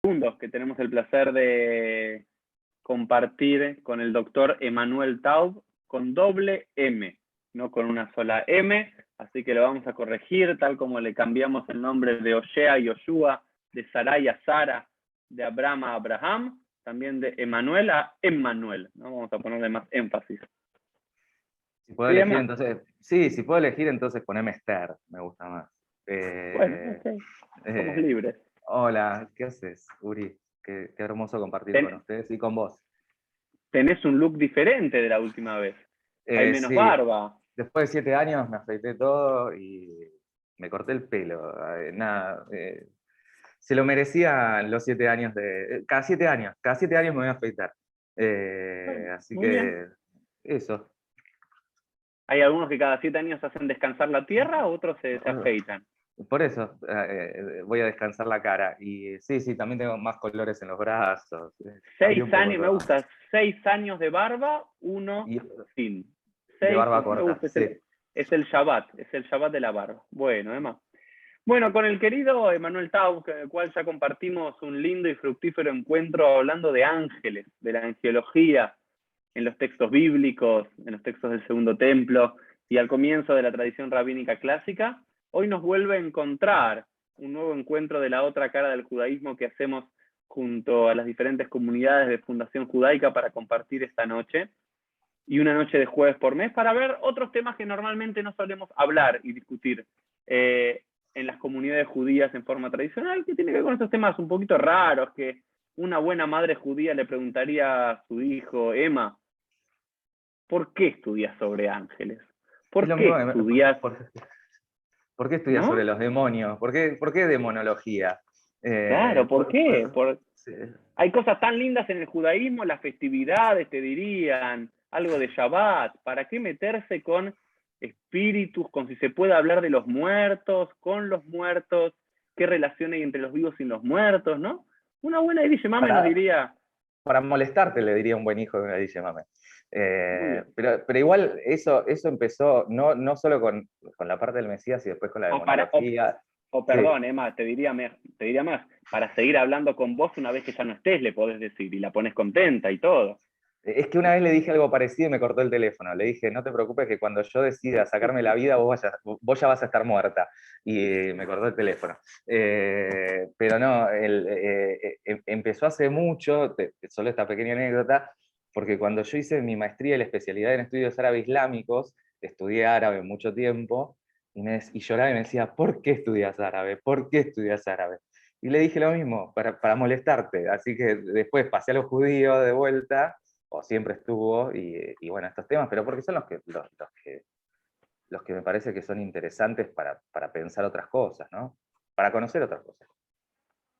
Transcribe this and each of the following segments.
segundos que tenemos el placer de compartir con el doctor Emanuel Taub con doble M, no con una sola M, así que lo vamos a corregir, tal como le cambiamos el nombre de Oshea y Yoshua, de Sarai a Sara, de Abraham a Abraham, también de Emanuel a Emmanuel, ¿no? Vamos a ponerle más énfasis. Si puedo elegir, entonces, sí, si puedo elegir, entonces poneme Esther, me gusta más. Bueno, ok, somos libres. Hola, ¿qué haces, Uri? Qué hermoso compartir con ustedes y con vos. Tenés un look diferente de la última vez. Hay menos Sí, barba. después de 7 años me afeité todo y me corté el pelo. Nada, se lo merecían los 7 años de... Cada 7 años me voy a afeitar. Así Muy que bien. eso. Hay algunos que cada 7 años hacen descansar la tierra, otros se afeitan. Por eso voy a descansar la cara. Y sí, también tengo más colores en los brazos. 6 años, me gusta. 6 años de barba, 1 sin. De 6, barba me corta, gusta. sí. Es el Shabbat de la barba. Bueno, Emma. Bueno, con el querido Emanuel Taub, con el cual ya compartimos un lindo y fructífero encuentro hablando de ángeles, de la angelología, en los textos bíblicos, en los textos del Segundo Templo y al comienzo de la tradición rabínica clásica, hoy nos vuelve a encontrar un nuevo encuentro de la otra cara del judaísmo que hacemos junto a las diferentes comunidades de Fundación Judaica para compartir esta noche, y una noche de jueves por mes para ver otros temas que normalmente no solemos hablar y discutir en las comunidades judías en forma tradicional, que tiene que ver con estos temas un poquito raros, que una buena madre judía le preguntaría a su hijo, Emma, ¿por qué estudias sobre ángeles? ¿Por qué estudias? ¿Por qué estudias sobre los demonios? ¿Por qué demonología? Claro, ¿por qué? Sí. Hay cosas tan lindas en el judaísmo, las festividades, te dirían, algo de Shabbat. ¿Para qué meterse con espíritus, con si se puede hablar de los muertos, con los muertos? ¿Qué relación hay entre los vivos y los muertos, no? Una buena Edith Mame nos diría... Para molestarte, le diría un buen hijo de una Edith Mame. Pero igual eso empezó no solo con la parte del Mesías y después con la demonología. Perdón, Emma, te diría más, para seguir hablando con vos una vez que ya no estés, le podés decir, y la pones contenta y todo. Es que una vez le dije algo parecido y me cortó el teléfono. Le dije, no te preocupes que cuando yo decida sacarme la vida, vos ya vas a estar muerta. Y me cortó el teléfono. Pero no, empezó hace mucho, solo esta pequeña anécdota, porque cuando yo hice mi maestría y la especialidad en estudios árabe islámicos, estudié árabe mucho tiempo, y lloraba y me decía, ¿por qué estudias árabe? ¿Por qué estudias árabe? Y le dije lo mismo, para molestarte. Así que después pasé a los judíos de vuelta, o siempre estuvo, y bueno, estos temas, pero porque son los que me parece que son interesantes para pensar otras cosas, ¿no? Para conocer otras cosas.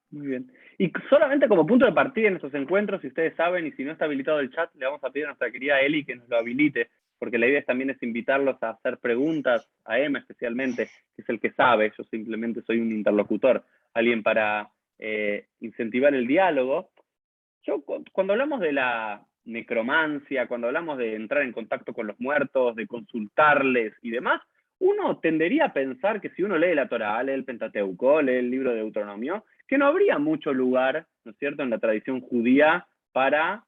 Muy bien. Y solamente como punto de partida en estos encuentros, si ustedes saben, y si no está habilitado el chat, le vamos a pedir a nuestra querida Eli que nos lo habilite, porque la idea también es invitarlos a hacer preguntas, a Emma especialmente, que es el que sabe, yo simplemente soy un interlocutor, alguien para incentivar el diálogo. Yo, cuando hablamos de la necromancia, cuando hablamos de entrar en contacto con los muertos, de consultarles y demás, uno tendería a pensar que si uno lee la Torá, lee el Pentateuco, lee el libro de Deuteronomio, que no habría mucho lugar, ¿no es cierto?, en la tradición judía para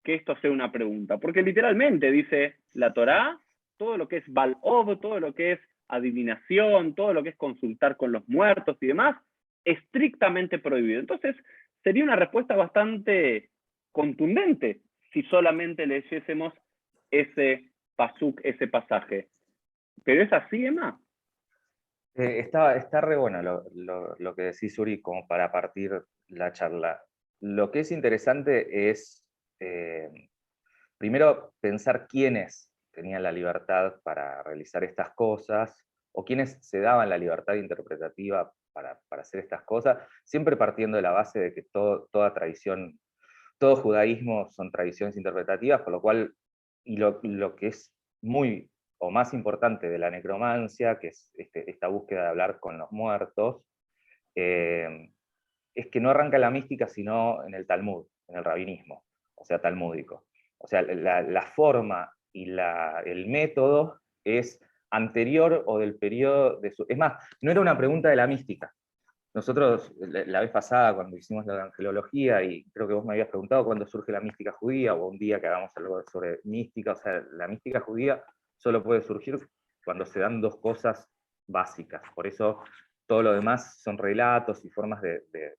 que esto sea una pregunta. Porque literalmente dice la Torá, todo lo que es Bal'ov, todo lo que es adivinación, todo lo que es consultar con los muertos y demás, estrictamente prohibido. Entonces, sería una respuesta bastante contundente si solamente leyésemos ese pasuk, ese pasaje. ¿Pero es así, Emma? Está re bueno lo que decís, Uri, como para partir la charla. Lo que es interesante es, primero, pensar quiénes tenían la libertad para realizar estas cosas, o quiénes se daban la libertad interpretativa para hacer estas cosas, siempre partiendo de la base de que toda tradición, todo judaísmo son tradiciones interpretativas, por lo cual, y lo que es muy o más importante de la necromancia, que es esta búsqueda de hablar con los muertos, es que no arranca la mística sino en el Talmud, en el rabinismo, o sea, talmúdico. O sea, la forma y el método es anterior o del periodo de su... Es más, no era una pregunta de la mística, Nosotros, la vez pasada, cuando hicimos la angelología, y creo que vos me habías preguntado cuándo surge la mística judía, o un día que hagamos algo sobre mística, o sea, la mística judía solo puede surgir cuando se dan dos cosas básicas. Por eso todo lo demás son relatos y formas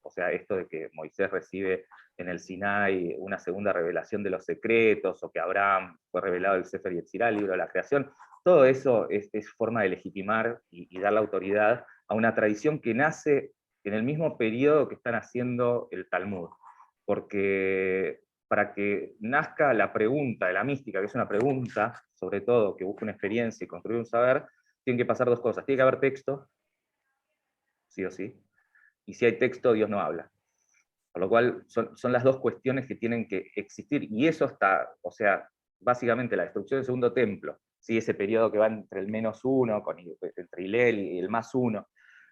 o sea, esto de que Moisés recibe en el Sinai una segunda revelación de los secretos, o que Abraham fue revelado el Sefer Yetzirah, el libro de la creación, todo eso es forma de legitimar y dar la autoridad a una tradición que nace en el mismo periodo que están haciendo el Talmud. Porque para que nazca la pregunta de la mística, que es una pregunta, sobre todo, que busca una experiencia y construir un saber, tienen que pasar dos cosas. Tiene que haber texto, sí o sí, y si hay texto, Dios no habla. Por lo cual son las dos cuestiones que tienen que existir, y eso está, o sea, básicamente la destrucción del segundo templo, ¿sí? Ese periodo que va entre el -1, entre Hillel y el +1,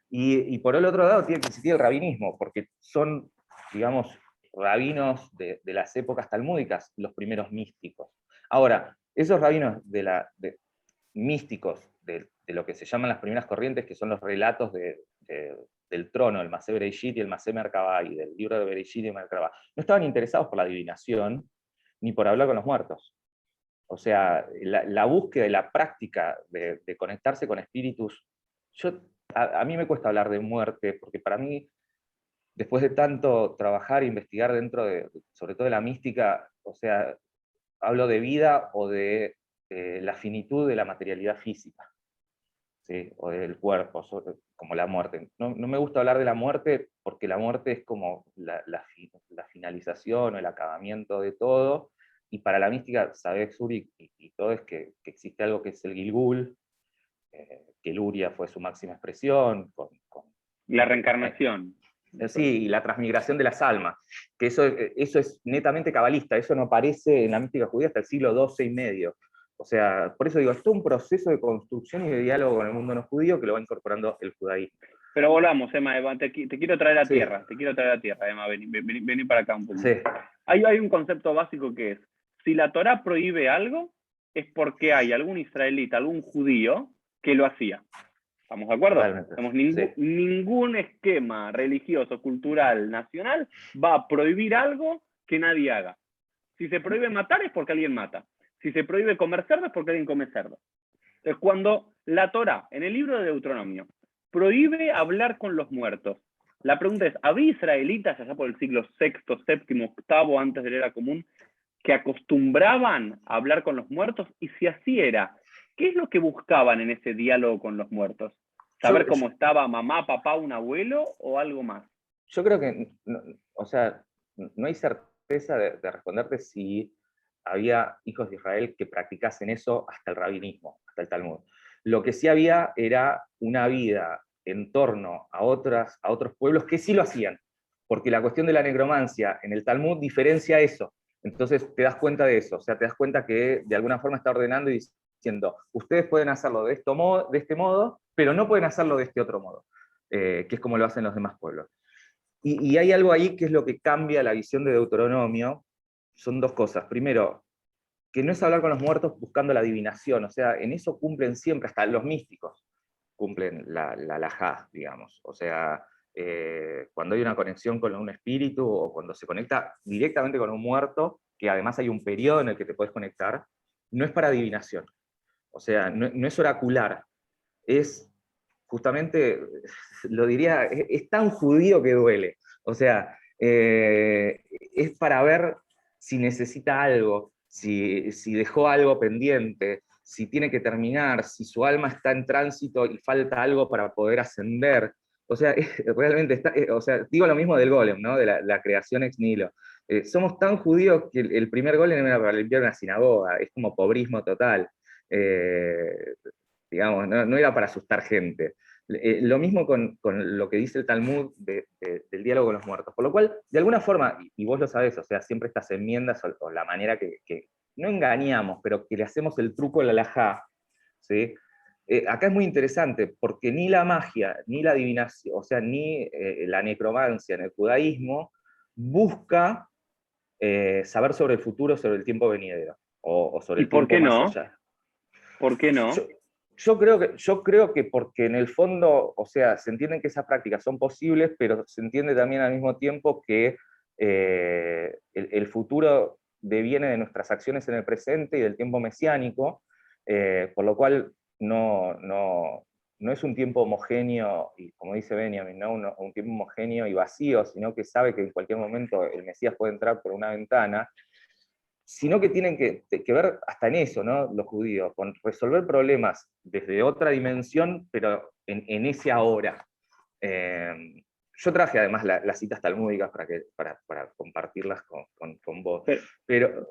y por el otro lado tiene que existir el rabinismo, porque son, digamos, rabinos de las épocas talmúdicas los primeros místicos. Ahora, esos rabinos místicos de lo que se llaman las primeras corrientes, que son los relatos del trono, el Masé Bereshit y el Masé Merkabah, y del libro de Bereshit y Merkabah, no estaban interesados por la adivinación ni por hablar con los muertos. O sea, la búsqueda y la práctica de conectarse con espíritus, a mí me cuesta hablar de muerte, porque para mí, después de tanto trabajar e investigar dentro sobre todo de la mística, o sea, hablo de vida o de la finitud de la materialidad física, ¿sí? O del cuerpo, como la muerte. No me gusta hablar de la muerte porque la muerte es como la finalización o el acabamiento de todo, y para la mística, sabés, Uri, y todo, es que existe algo que es el Gilgul, que Luria fue su máxima expresión, La reencarnación. sí, y la transmigración de las almas, que eso es netamente cabalista, eso no aparece en la mística judía hasta el siglo XII y medio. O sea, por eso digo, es todo un proceso de construcción y de diálogo con el mundo no judío que lo va incorporando el judaísmo. Pero volvamos, Emma, te quiero traer a Sí. tierra, Emma, vení para acá un poquito. Sí. Hay un concepto básico que es, si la Torá prohíbe algo, es porque hay algún israelita, algún judío, que lo hacía. ¿Estamos de acuerdo? Totalmente. Ningún esquema religioso, cultural, nacional va a prohibir algo que nadie haga. Si se prohíbe matar es porque alguien mata. Si se prohíbe comer cerdo es porque alguien come cerdo. Entonces, cuando la Torá, en el libro de Deuteronomio, prohíbe hablar con los muertos, la pregunta es, ¿había israelitas allá por el siglo VI, VII, VIII, antes de la era común, que acostumbraban a hablar con los muertos? Y si así era, ¿qué es lo que buscaban en ese diálogo con los muertos? ¿Saber cómo estaba mamá, papá, un abuelo o algo más? Yo creo que, o sea, no hay certeza de responderte si había hijos de Israel que practicasen eso hasta el rabinismo, hasta el Talmud. Lo que sí había era una vida en torno a otros pueblos que sí lo hacían, porque la cuestión de la negromancia en el Talmud diferencia eso. Entonces te das cuenta de eso, o sea, te das cuenta que de alguna forma está ordenando y diciendo, ustedes pueden hacerlo de este modo, pero no pueden hacerlo de este otro modo, que es como lo hacen los demás pueblos. Y hay algo ahí que es lo que cambia la visión de Deuteronomio. Son dos cosas. Primero, que no es hablar con los muertos buscando la adivinación, o sea, en eso cumplen siempre, hasta los místicos cumplen la halajá, digamos. O sea, cuando hay una conexión con un espíritu, o cuando se conecta directamente con un muerto, que además hay un periodo en el que te puedes conectar, no es para adivinación. O sea, no es oracular, es justamente, lo diría, es tan judío que duele. O sea, es para ver si necesita algo, si dejó algo pendiente, si tiene que terminar, si su alma está en tránsito y falta algo para poder ascender. O sea, realmente está, o sea, digo lo mismo del golem, ¿no? De la creación ex nihilo. Somos tan judíos que el primer golem era para limpiar una sinagoga, es como pobrismo total. Digamos, no era para asustar gente. Lo mismo con lo que dice el Talmud del diálogo con los muertos. Por lo cual, de alguna forma, y vos lo sabés, o sea, siempre estas enmiendas o la manera que no engañamos, pero que le hacemos el truco a la halajá, ¿sí? Acá es muy interesante, porque ni la magia, ni la adivinación, o sea, ni la necromancia en el judaísmo busca saber sobre el futuro, sobre el tiempo venidero, o sobre ¿Y el por tiempo qué más no? allá. ¿Por qué no? Yo creo que porque en el fondo, o sea, se entienden que esas prácticas son posibles, pero se entiende también al mismo tiempo que el futuro deviene de nuestras acciones en el presente y del tiempo mesiánico, por lo cual no es un tiempo homogéneo, y como dice Benjamin, ¿no? Un tiempo homogéneo y vacío, sino que sabe que en cualquier momento el Mesías puede entrar por una ventana, sino que tienen que ver hasta en eso, ¿no? Los judíos, con resolver problemas desde otra dimensión, pero en ese ahora. Yo traje además las citas talmúdicas para compartirlas con vos. Pero,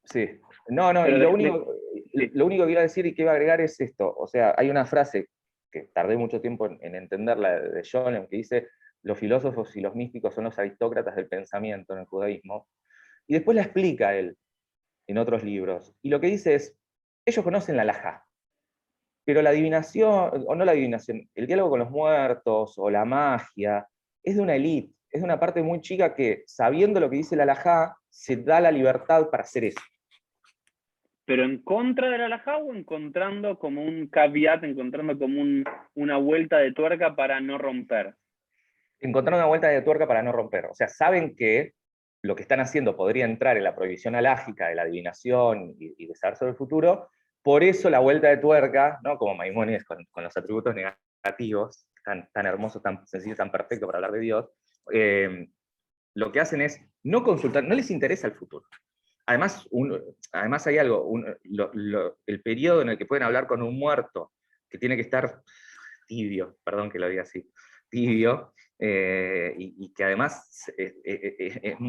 sí. No, y sí. lo único que iba a decir y que iba a agregar es esto. O sea, hay una frase que tardé mucho tiempo en entenderla de Scholem, que dice: los filósofos y los místicos son los aristócratas del pensamiento en el judaísmo. Y después la explica él en otros libros. Y lo que dice es: ellos conocen la halajá, pero la adivinación, o no la adivinación, el diálogo con los muertos o la magia, es de una élite, es de una parte muy chica que, sabiendo lo que dice la halajá, se da la libertad para hacer eso. ¿Pero en contra de la halajá o encontrando como un caveat, encontrando como una vuelta de tuerca para no romper? Encontrar una vuelta de tuerca para no romper. O sea, saben que lo que están haciendo podría entrar en la prohibición alágica de la adivinación y de saber sobre el futuro, por eso la vuelta de tuerca, ¿no? Como Maimónides con los atributos negativos, tan hermoso, tan sencillo, tan perfecto para hablar de Dios, lo que hacen es no consultar, no les interesa el futuro. Además, además hay algo, el periodo en el que pueden hablar con un muerto, que tiene que estar tibio, perdón que lo diga así, tibio, y que además,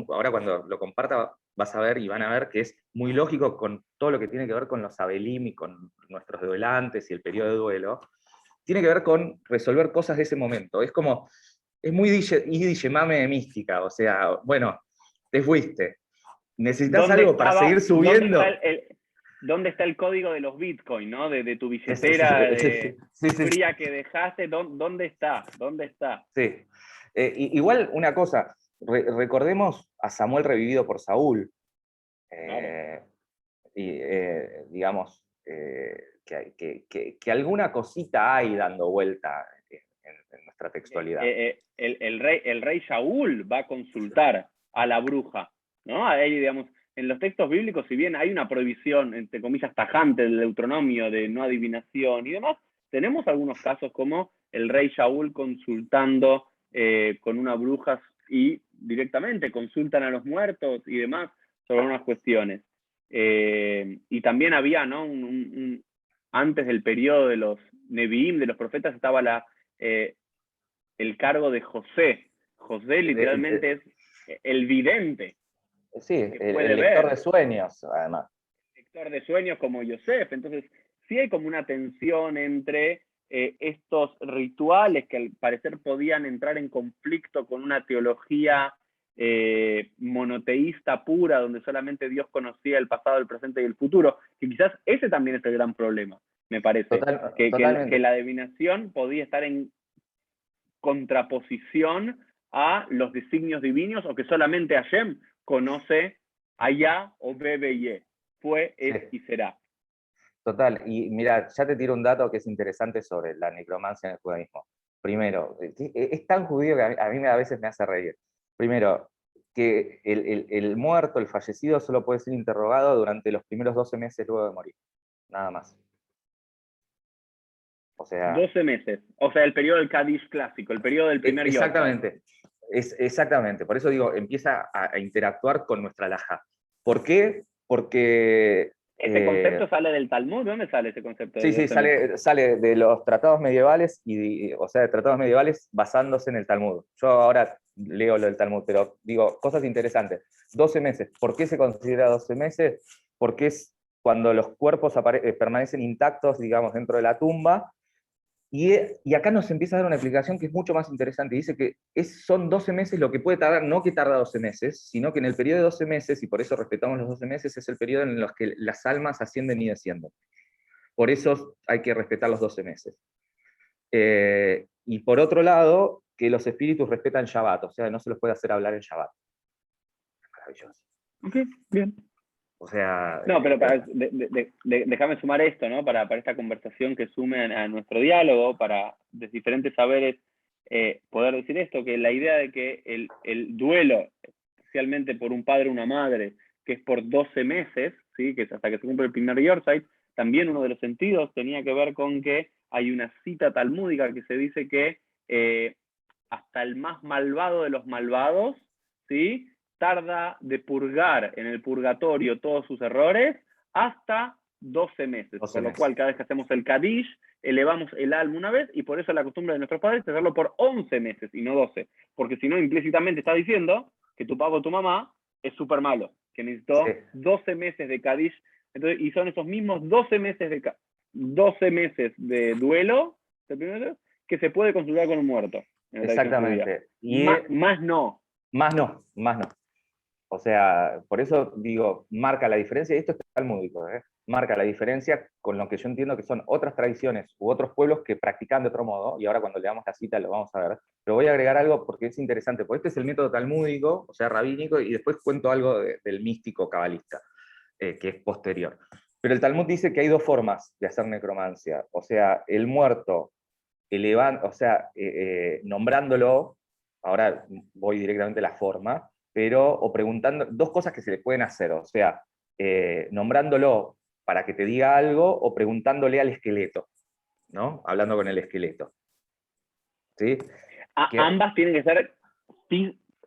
ahora cuando lo comparta vas a ver y van a ver que es muy lógico con todo lo que tiene que ver con los abelim y con nuestros duelantes y el periodo de duelo, tiene que ver con resolver cosas de ese momento. Es como, es muy Mame de mística, o sea, bueno, te fuiste. ¿Necesitas algo para seguir subiendo? ¿Dónde está el código de los Bitcoin, ¿no? De tu Sí, sí, billetera sí, fría que dejaste, ¿dónde está? ¿Dónde está? Sí. Igual una cosa, recordemos a Samuel revivido por Saúl. Claro. Y digamos, que alguna cosita hay dando vuelta en nuestra textualidad. El rey Saúl va a consultar a la bruja, ¿no? Ahí, digamos, en los textos bíblicos, si bien hay una prohibición, entre comillas, tajante del Deuteronomio de no adivinación y demás, tenemos algunos casos como el rey Saúl consultando con una bruja y directamente consultan a los muertos y demás sobre unas cuestiones. Y también había, ¿no? Antes del periodo de los Nevi'im, de los profetas, estaba el cargo de José. José literalmente es el vidente, Sí, que el puede lector de ver, sueños, además. el lector de sueños como Yosef. Entonces, sí hay como una tensión entre estos rituales que al parecer podían entrar en conflicto con una teología monoteísta pura, donde solamente Dios conocía el pasado, el presente y el futuro, que quizás ese también es el gran problema, me parece, que Totalmente. la adivinación podía estar en contraposición a los designios divinos, o que solamente Hashem conoce allá o bebe. Fue, Sí, es y será. total. Y mira, ya te tiro un dato que es interesante sobre la necromancia en el judaísmo. Primero, es tan judío que a mí a veces me hace reír. Primero, que el muerto, el fallecido, solo puede ser interrogado durante los primeros 12 meses luego de morir. Nada más. O sea, 12 meses. O sea, el periodo del Kadish clásico, el periodo del primer Yortzeit. exactamente. Exactamente. Por eso digo, empieza a interactuar con nuestra alhaja. ¿Por qué? Porque ¿Ese concepto sale del Talmud? ¿Dónde sale ese concepto de sí, 12 meses? sale de los tratados medievales, o sea, de tratados medievales basándose en el Talmud. Yo ahora leo lo del Talmud, pero digo, cosas interesantes. 12 meses. ¿Por qué se considera 12 meses? Porque es cuando los cuerpos permanecen intactos, digamos, dentro de la tumba. Y acá nos empieza a dar una explicación que es mucho más interesante. Dice que son 12 meses lo que puede tardar, no que tarda 12 meses, sino que en el periodo de 12 meses, y por eso respetamos los 12 meses, es el periodo en los que las almas ascienden y descienden. Por eso hay que respetar los 12 meses. Y por otro lado, que los espíritus respetan Shabbat, o sea, no se los puede hacer hablar en Shabbat. Maravilloso. Ok, bien. O sea... No, pero déjame sumar esto, ¿no? Para esta conversación que sume a nuestro diálogo, para de diferentes saberes poder decir esto, que la idea de que el duelo, especialmente por un padre o una madre, que es por 12 meses, ¿sí? Que es hasta que se cumple el primer Yortzeit, también uno de los sentidos tenía que ver con que hay una cita talmúdica que se dice que hasta el más malvado de los malvados, ¿sí? Tarda de purgar en el purgatorio todos sus errores hasta 12 meses. 12 Con lo meses. cual, cada vez que hacemos el Kadish, elevamos el alma una vez, y por eso la costumbre de nuestros padres es hacerlo por 11 meses y no 12. Porque si no, implícitamente está diciendo que tu papá o tu mamá es súper malo, que necesitó 12 meses de Kadish. Entonces, y son esos mismos 12 meses de duelo, que se puede consultar con un muerto. Exactamente. Y más no. Más no, más no. O sea, por eso digo, marca la diferencia, y esto es talmúdico, marca la diferencia con lo que yo entiendo que son otras tradiciones u otros pueblos que practican de otro modo, y ahora cuando leamos la cita lo vamos a ver. Pero voy a agregar algo porque es interesante, porque este es el método talmúdico, o sea, rabínico, y después cuento algo del místico cabalista, que es posterior. Pero el Talmud dice que hay dos formas de hacer necromancia, o sea, el muerto nombrándolo, ahora voy directamente a la forma, pero, o preguntando, dos cosas que se le pueden hacer, o sea, nombrándolo para que te diga algo, o preguntándole al esqueleto, ¿no? Hablando con el esqueleto. ¿Sí? Ambas tienen que ser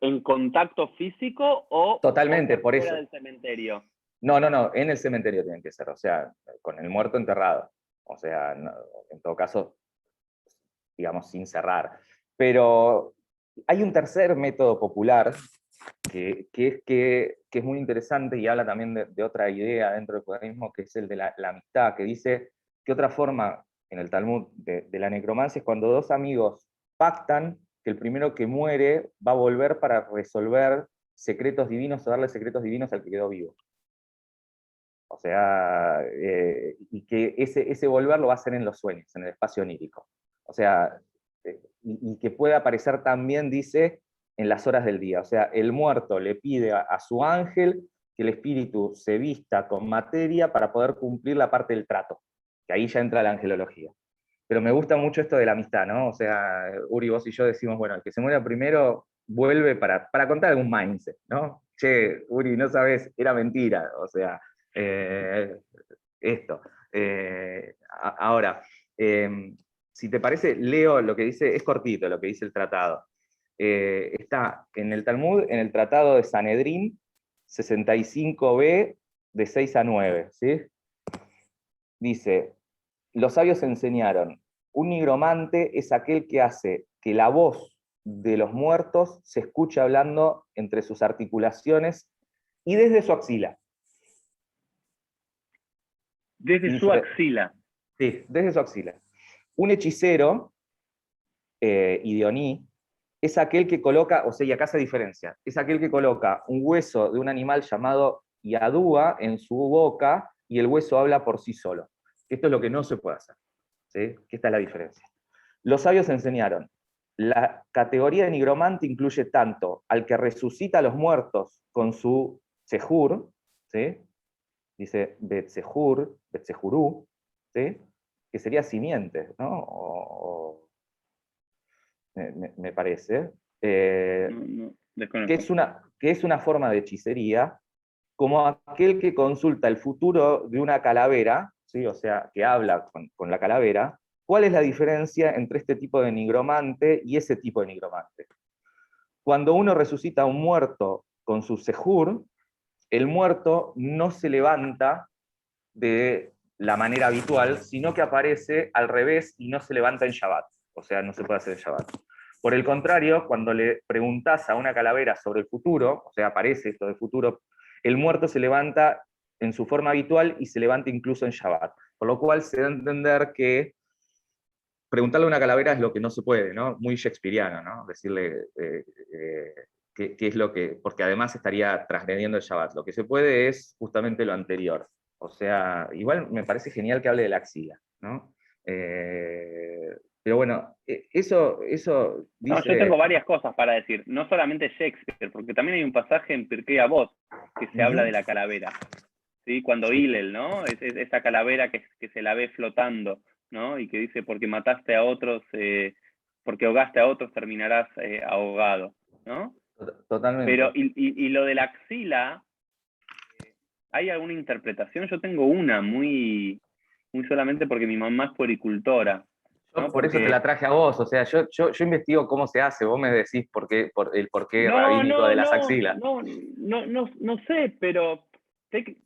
en contacto físico o totalmente, por fuera eso. del cementerio. No, en el cementerio tienen que ser, o sea, con el muerto enterrado. O sea, no, en todo caso, digamos, sin cerrar. Pero hay un tercer método popular que es muy interesante y habla también de otra idea dentro del judaísmo, que es el de la amistad, que dice que otra forma en el Talmud de la necromancia es cuando dos amigos pactan que el primero que muere va a volver para resolver secretos divinos o darle secretos divinos al que quedó vivo. O sea, y que ese volver lo va a hacer en los sueños, en el espacio onírico. O sea, y que puede aparecer también, dice, en las horas del día. O sea, el muerto le pide a su ángel que el espíritu se vista con materia para poder cumplir la parte del trato, que ahí ya entra la angelología. Pero me gusta mucho esto de la amistad, ¿no? O sea, Uri, vos y yo decimos, bueno, el que se muera primero vuelve para contar algún mindset, ¿no? Che, Uri, no sabes, era mentira, o sea, esto. Ahora, si te parece, leo lo que dice, es cortito lo que dice el tratado. Está en el Talmud, en el tratado de Sanedrín, 65b, de 6 a 9, ¿sí? Dice, los sabios enseñaron, un nigromante es aquel que hace que la voz de los muertos se escuche hablando entre sus articulaciones y desde su axila. Desde su axila. Sí, desde su axila. Un hechicero, Idioní, es aquel que coloca, o sea, y acá se diferencia, es aquel que coloca un hueso de un animal llamado Yadúa en su boca y el hueso habla por sí solo. Esto es lo que no se puede hacer. ¿Sí? Que esta es la diferencia. Los sabios enseñaron, la categoría de nigromante incluye tanto al que resucita a los muertos con su sejur, ¿sí? Dice Betzejurú, ¿sí? Que sería simiente, ¿no? Me parece, que es una forma de hechicería, como aquel que consulta el futuro de una calavera, ¿sí? O sea, que habla con la calavera. ¿Cuál es la diferencia entre este tipo de nigromante y ese tipo de nigromante? Cuando uno resucita a un muerto con su sejur, el muerto no se levanta de la manera habitual, sino que aparece al revés y no se levanta en Shabbat. O sea, no se puede hacer en Shabbat. Por el contrario, cuando le preguntás a una calavera sobre el futuro, o sea, aparece esto del futuro, el muerto se levanta en su forma habitual y se levanta incluso en Shabbat. Por lo cual se da a entender que preguntarle a una calavera es lo que no se puede, ¿no? Muy shakespeariano, ¿no? Decirle qué es lo que... Porque además estaría transgrediendo el Shabbat. Lo que se puede es justamente lo anterior. O sea, igual me parece genial que hable de la axila, ¿no? Pero bueno, eso dice... No, yo tengo varias cosas para decir, no solamente Shakespeare, porque también hay un pasaje en Pirkei Avot que se habla de la calavera. ¿sí? Cuando Sí. Hillel, ¿no? Esa calavera que se la ve flotando, ¿no? Y que dice, porque mataste a otros, porque ahogaste a otros, terminarás ahogado, ¿no? Pero, Totalmente. y lo de la axila, ¿hay alguna interpretación? Yo tengo una muy solamente porque mi mamá es puericultora, Yo ¿no? por eso te la Porque, traje a vos, o sea, yo investigo cómo se hace, vos me decís el porqué no, rabínico de no, las no, axilas. no, no, no, no sé, pero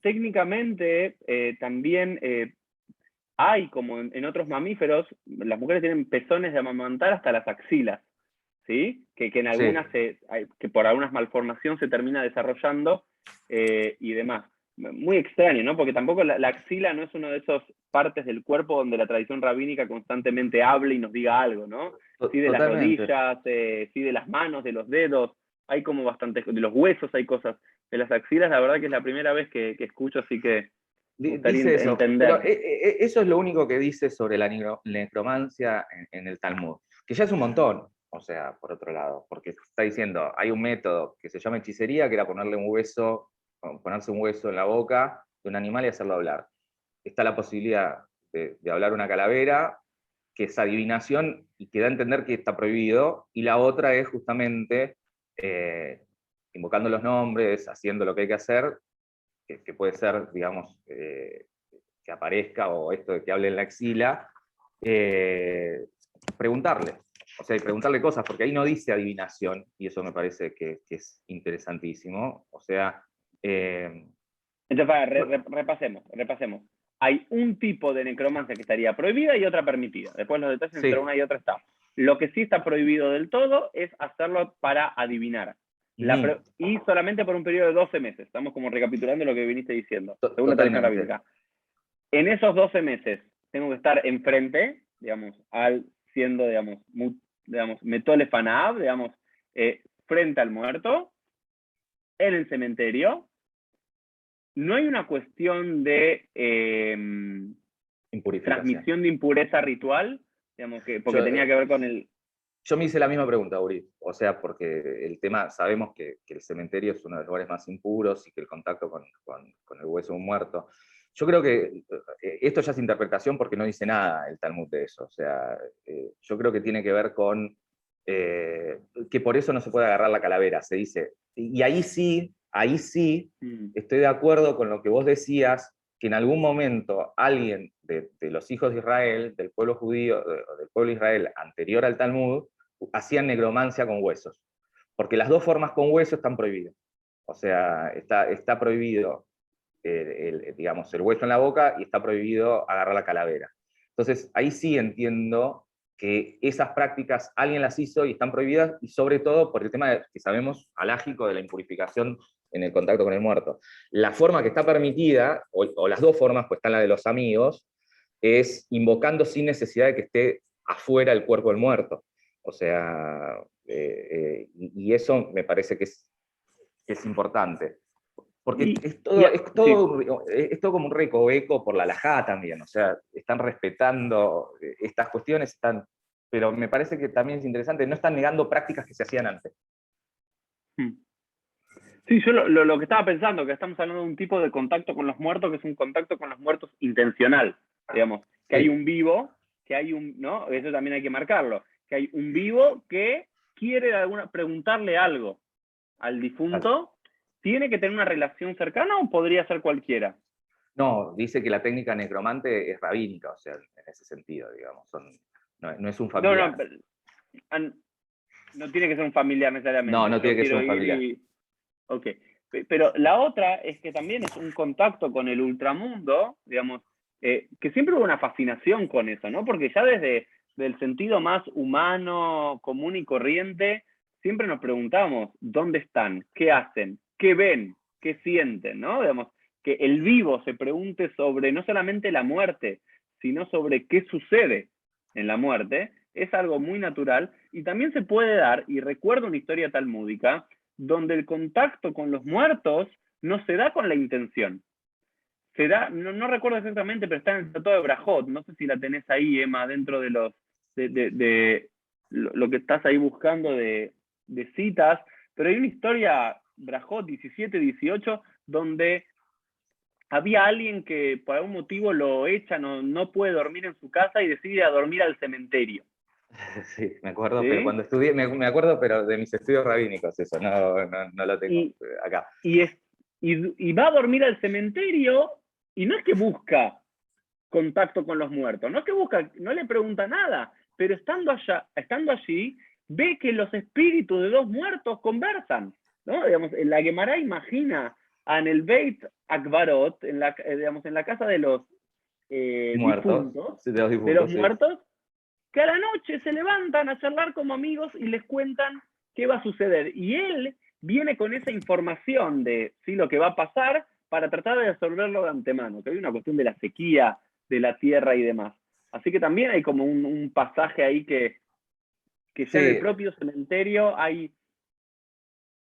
técnicamente también hay, como en otros mamíferos, las mujeres tienen pezones de amamantar hasta las axilas, ¿sí? Que en Sí, algunas, que por algunas malformación se termina desarrollando y demás. Muy extraño, ¿no? Porque tampoco la axila no es uno de esos partes del cuerpo donde la tradición rabínica constantemente hable y nos diga algo, ¿no? Sí de las totalmente. rodillas, sí de las manos, de los dedos, hay como bastantes, de los huesos hay cosas. De las axilas, la verdad que es la primera vez que escucho, así que me gustaría Dice eso, pero entender. eso es lo único que dice sobre la necromancia en el Talmud, que ya es un montón, o sea, por otro lado, porque está diciendo, hay un método que se llama hechicería, que era ponerse un hueso en la boca de un animal y hacerlo hablar. Está la posibilidad de hablar una calavera, que es adivinación y que da a entender que está prohibido, y la otra es justamente eh, invocando los nombres, haciendo lo que hay que hacer, que puede ser, digamos, que aparezca o esto de que hable en la axila, eh, preguntarle. O sea, y preguntarle cosas, porque ahí no dice adivinación, y eso me parece que es interesantísimo. O sea, Entonces, repasemos. Hay un tipo de necromancia que estaría prohibida y otra permitida. Después los detalles entre sí. una y otra está. Lo que sí está prohibido del todo es hacerlo para adivinar. Ujú. Y solamente por un periodo de 12 meses. Estamos como recapitulando lo que viniste diciendo, según la tradición Totalmente. rabínica. En esos 12 meses tengo que estar enfrente, digamos, siendo, digamos, Metole Fanab, digamos, frente al muerto, en el cementerio. No hay una cuestión de Impurificación. transmisión de impureza ritual, digamos que, porque Yo, tenía que ver con el... yo me hice la misma pregunta, Uri. O sea, porque el tema, sabemos que el cementerio es uno de los lugares más impuros y que el contacto con el hueso de un muerto. Yo creo que esto ya es interpretación porque no dice nada el Talmud de eso. O sea, yo creo que tiene que ver con que por eso no se puede agarrar la calavera. Se dice, y ahí sí, Mm. estoy de acuerdo con lo que vos decías, que en algún momento alguien de los hijos de Israel, del pueblo judío, del pueblo de Israel anterior al Talmud, hacían negromancia con huesos. Porque las dos formas con hueso están prohibidas. O sea, está prohibido digamos, el hueso en la boca y está prohibido agarrar la calavera. Entonces, ahí sí entiendo que esas prácticas alguien las hizo y están prohibidas, y sobre todo por el tema que sabemos alágico de la impurificación en el contacto con el muerto. La forma que está permitida, o las dos formas, pues está la de los amigos, es invocando sin necesidad de que esté afuera el cuerpo del muerto. O sea, y eso me parece que es importante. Porque Y, y, sí, es todo como un recoveco por la halajá también, o sea, están respetando estas cuestiones, pero me parece que también es interesante, no están negando prácticas que se hacían antes. mm. Sí, yo lo que estaba pensando, que estamos hablando de un tipo de contacto con los muertos, que es un contacto con los muertos intencional, digamos, que hay Sí, un vivo, que hay un, ¿no? Eso también hay que marcarlo, que hay un vivo que quiere preguntarle algo al claro. difunto. ¿Tiene que tener una relación cercana o podría ser cualquiera? No, dice que la técnica necromante es rabínica, o sea, en ese sentido, digamos, no es un No, no, familiar. no tiene que ser un familiar No, necesariamente. no Yo tiene que ser quiero un ir familiar. y... Ok. Pero la otra es que también es un contacto con el ultramundo, digamos, que siempre hubo una fascinación con eso, ¿no? Porque ya desde el sentido más humano, común y corriente, siempre nos preguntamos dónde están, qué hacen, qué ven, qué sienten, ¿no? Digamos, que el vivo se pregunte sobre no solamente la muerte, sino sobre qué sucede en la muerte, es algo muy natural y también se puede dar, y recuerdo una historia talmúdica, donde el contacto con los muertos no se da con la intención. Se da, no recuerdo exactamente, pero está en el Tratado de Brajot. No sé si la tenés ahí, Emma, dentro de de lo que estás ahí buscando de citas, pero hay una historia, Brajot 17, 18, donde había alguien que por algún motivo lo echan o no puede dormir en su casa y decide ir a dormir al cementerio. Sí, me acuerdo, pero ¿Sí? cuando estudié, me acuerdo, pero de mis estudios rabínicos, eso, no lo tengo Y, acá. y, es, y va a dormir al cementerio y no es que busca contacto con los muertos, no es que busca, no le pregunta nada, pero estando allí, ve que los espíritus de dos muertos conversan, ¿no? Digamos, la Gemara imagina en el Beit Akbarot, en la casa de los Muertos, difuntos, sí, de los de los difuntos, sí. muertos, que a la noche se levantan a charlar como amigos y les cuentan qué va a suceder. Y él viene con esa información de ¿sí? Lo que va a pasar para tratar de resolverlo de antemano, que hay una cuestión de la sequía de la tierra y demás. Así que también hay como un pasaje ahí que ya en el Sí, propio cementerio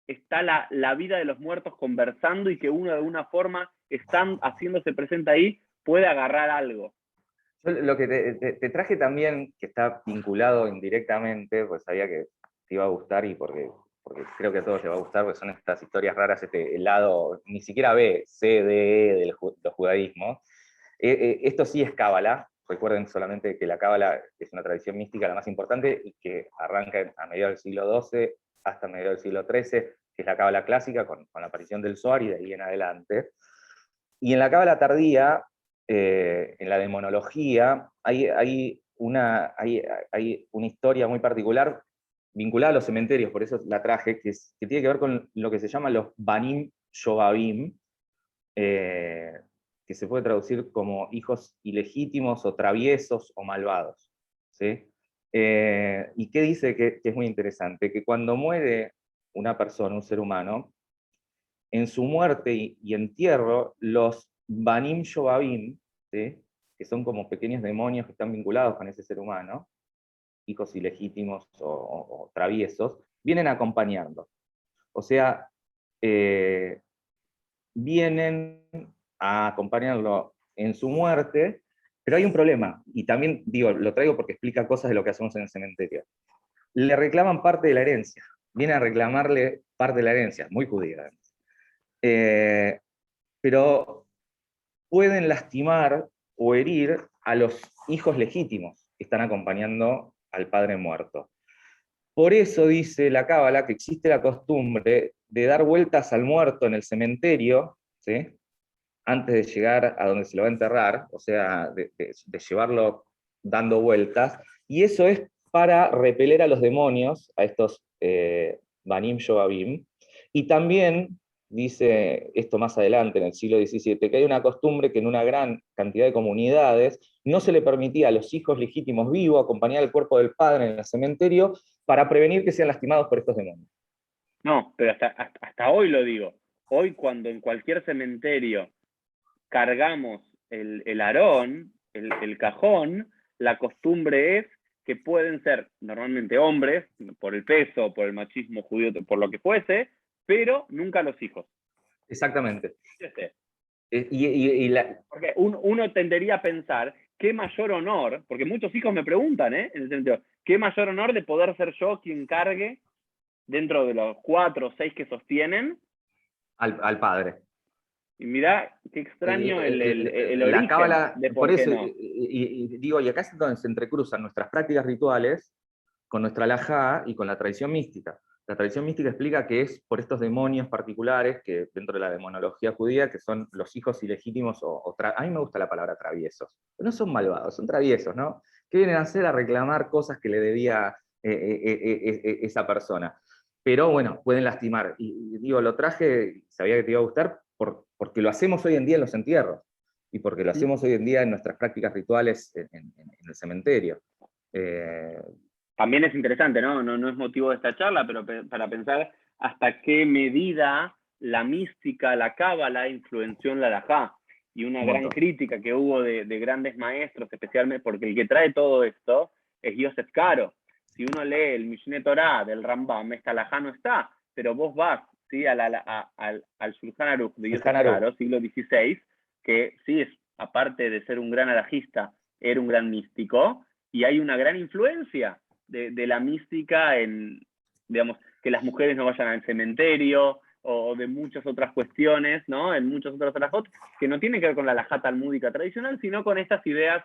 está la vida de los muertos conversando y que uno de alguna forma, están haciéndose presente ahí, puede agarrar algo. yo lo que te traje también, que está vinculado indirectamente, pues sabía que te iba a gustar y porque creo que a todos les va a gustar, porque son estas historias raras, el lado, ni siquiera B, C, D, E del judaísmo. Esto sí es cábala. Recuerden solamente que la cábala es una tradición mística la más importante y que arranca a mediados del siglo XII hasta mediados del siglo XIII, que es la cábala clásica con la aparición del Zohar y de ahí en adelante. Y en la cábala tardía, en la demonología, hay una historia muy particular vinculada a los cementerios, por eso la traje, que tiene que ver con lo que se llama los Banim Shobabim, que se puede traducir como hijos ilegítimos o traviesos o malvados. ¿Sí? ¿Y qué dice que es muy interesante? Que cuando muere una persona, un ser humano, en su muerte y entierro, los Banim Shobabim, ¿sí? Que son como pequeños demonios que están vinculados con ese ser humano, hijos ilegítimos o traviesos, vienen acompañando. O sea, vienen a acompañarlo en su muerte, pero hay un problema, y también digo, lo traigo porque explica cosas de lo que hacemos en el cementerio. Le reclaman parte de la herencia, vienen a reclamarle parte de la herencia, muy judía. Pero pueden lastimar o herir a los hijos legítimos que están acompañando al padre muerto. Por eso dice la Cábala que existe la costumbre de dar vueltas al muerto en el cementerio, ¿sí? Antes de llegar a donde se lo va a enterrar, o sea, de llevarlo dando vueltas, y eso es para repeler a los demonios, a estos Banim Shobabim, y también dice esto más adelante, en el siglo XVII, que hay una costumbre que en una gran cantidad de comunidades no se le permitía a los hijos legítimos vivos acompañar el cuerpo del padre en el cementerio para prevenir que sean lastimados por estos demonios. No, pero hasta hoy lo digo. Hoy cuando en cualquier cementerio cargamos el arón, el cajón, la costumbre es que pueden ser normalmente hombres, por el peso, por el machismo judío, por lo que fuese, pero nunca los hijos. Exactamente. Fíjese. Y Porque uno tendería a pensar, qué mayor honor, porque muchos hijos me preguntan, en el sentido, qué mayor honor de poder ser yo quien cargue dentro de los 4 o 6 que sostienen. al padre. Y mirá qué extraño el La origen cábala, de por por qué eso, no. digo, y acá es donde se entrecruzan nuestras prácticas rituales con nuestra halajá y con la tradición mística. La tradición mística explica que es por estos demonios particulares que dentro de la demonología judía, que son los hijos ilegítimos, a mí me gusta la palabra traviesos, no son malvados, son traviesos, ¿no? Que vienen a hacer a reclamar cosas que le debía esa persona. Pero bueno, pueden lastimar. Y digo, lo traje, sabía que te iba a gustar, porque lo hacemos hoy en día en los entierros, y porque lo hacemos hoy en día en nuestras prácticas rituales en el cementerio. Eh, También es interesante, ¿no? No es motivo de esta charla, pero para pensar hasta qué medida la mística, la cábala, influenció en la halajá. Y una un gran montón. crítica que hubo de grandes maestros, especialmente porque el que trae todo esto es Yosef Karo. Si uno lee el Mishneh Torah del Rambam, esta halajá no está, pero vos vas, ¿sí? al Shulchan Aruch de El Yosef Hanaru. Karo, siglo XVI, que sí, aparte de ser un gran alajista, era un gran místico, y hay una gran influencia de la mística en, digamos, que las mujeres no vayan al cementerio, o de muchas otras cuestiones, ¿no? En muchos otros halajot, que no tienen que ver con la halajá talmúdica tradicional, sino con estas ideas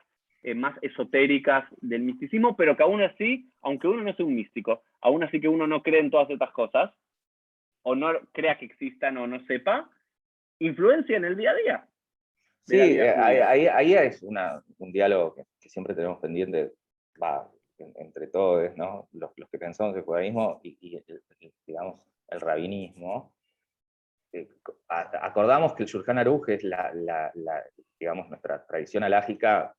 más esotéricas del misticismo, pero que aún así, aunque uno no sea un místico, aún así que uno no cree en todas estas cosas, o no crea que existan o no sepa, influencia en el día a día de Sí, la vida judía. ahí es un diálogo que siempre tenemos pendiente, entre todos, ¿no? Los que pensamos el judaísmo y digamos, el rabinismo. Acordamos que el Shulchan Aruj es digamos, nuestra tradición halágica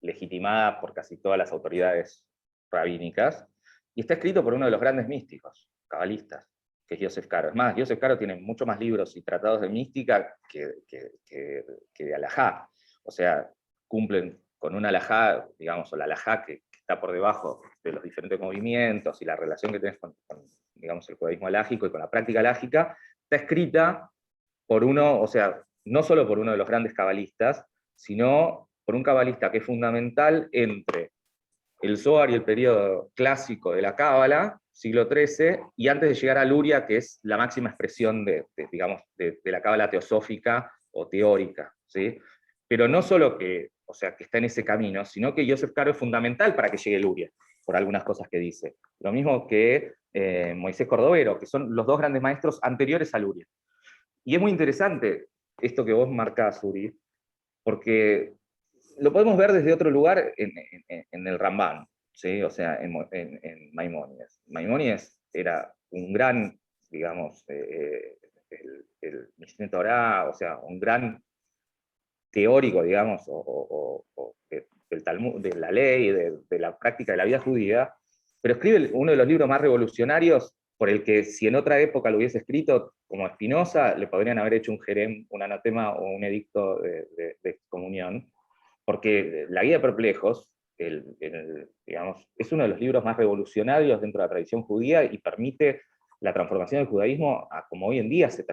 legitimada por casi todas las autoridades rabínicas, y está escrito por uno de los grandes místicos, cabalistas, que es Yosef Karo. Es más, Yosef Karo tiene mucho más libros y tratados de mística que de alajá. O sea, cumplen con una alajá, digamos, o la alajá que está por debajo de los diferentes movimientos y la relación que tenés con digamos, el judaísmo alágico y con la práctica alágica, está escrita por uno, o sea, no solo por uno de los grandes cabalistas, sino por un cabalista que es fundamental entre el Zohar y el periodo clásico de la Cábala, siglo XIII, y antes de llegar a Luria, que es la máxima expresión digamos, de la Cábala teosófica o teórica, ¿sí? Pero no solo que, o sea, que está en ese camino, sino que Yosef Karo es fundamental para que llegue Luria, por algunas cosas que dice. Lo mismo que Moisés Cordovero, que son los dos grandes maestros anteriores a Luria. Y es muy interesante esto que vos marcás, Uri, porque lo podemos ver desde otro lugar en el Rambam, ¿sí? O sea, en Maimónides. Maimónides era un gran, digamos, el Mishneh Torah, o sea, un gran teórico, digamos, del Talmud, de la ley, de la práctica de la vida judía, pero escribe uno de los libros más revolucionarios por el que si en otra época lo hubiese escrito, como Spinoza, le podrían haber hecho un jerem, un anatema o un edicto de excomunión, porque la Guía de Perplejos, digamos, es uno de los libros más revolucionarios dentro de la tradición judía y permite la transformación del judaísmo a como hoy en día se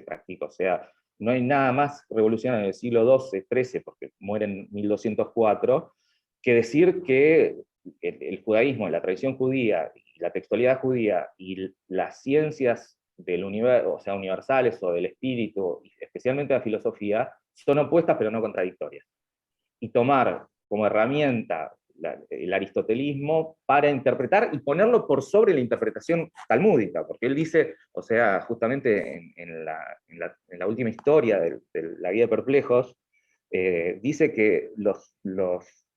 practica. O sea, no hay nada más revolucionario en el siglo XII, XIII, porque muere en 1204, que decir que el judaísmo, la tradición judía, la textualidad judía y las ciencias del universo, o sea, universales o del espíritu, especialmente la filosofía, son opuestas pero no contradictorias. Y tomar como herramienta el aristotelismo para interpretar y ponerlo por sobre la interpretación talmúdica, porque él dice, o sea, justamente en la última historia de la Guía de Perplejos, dice que los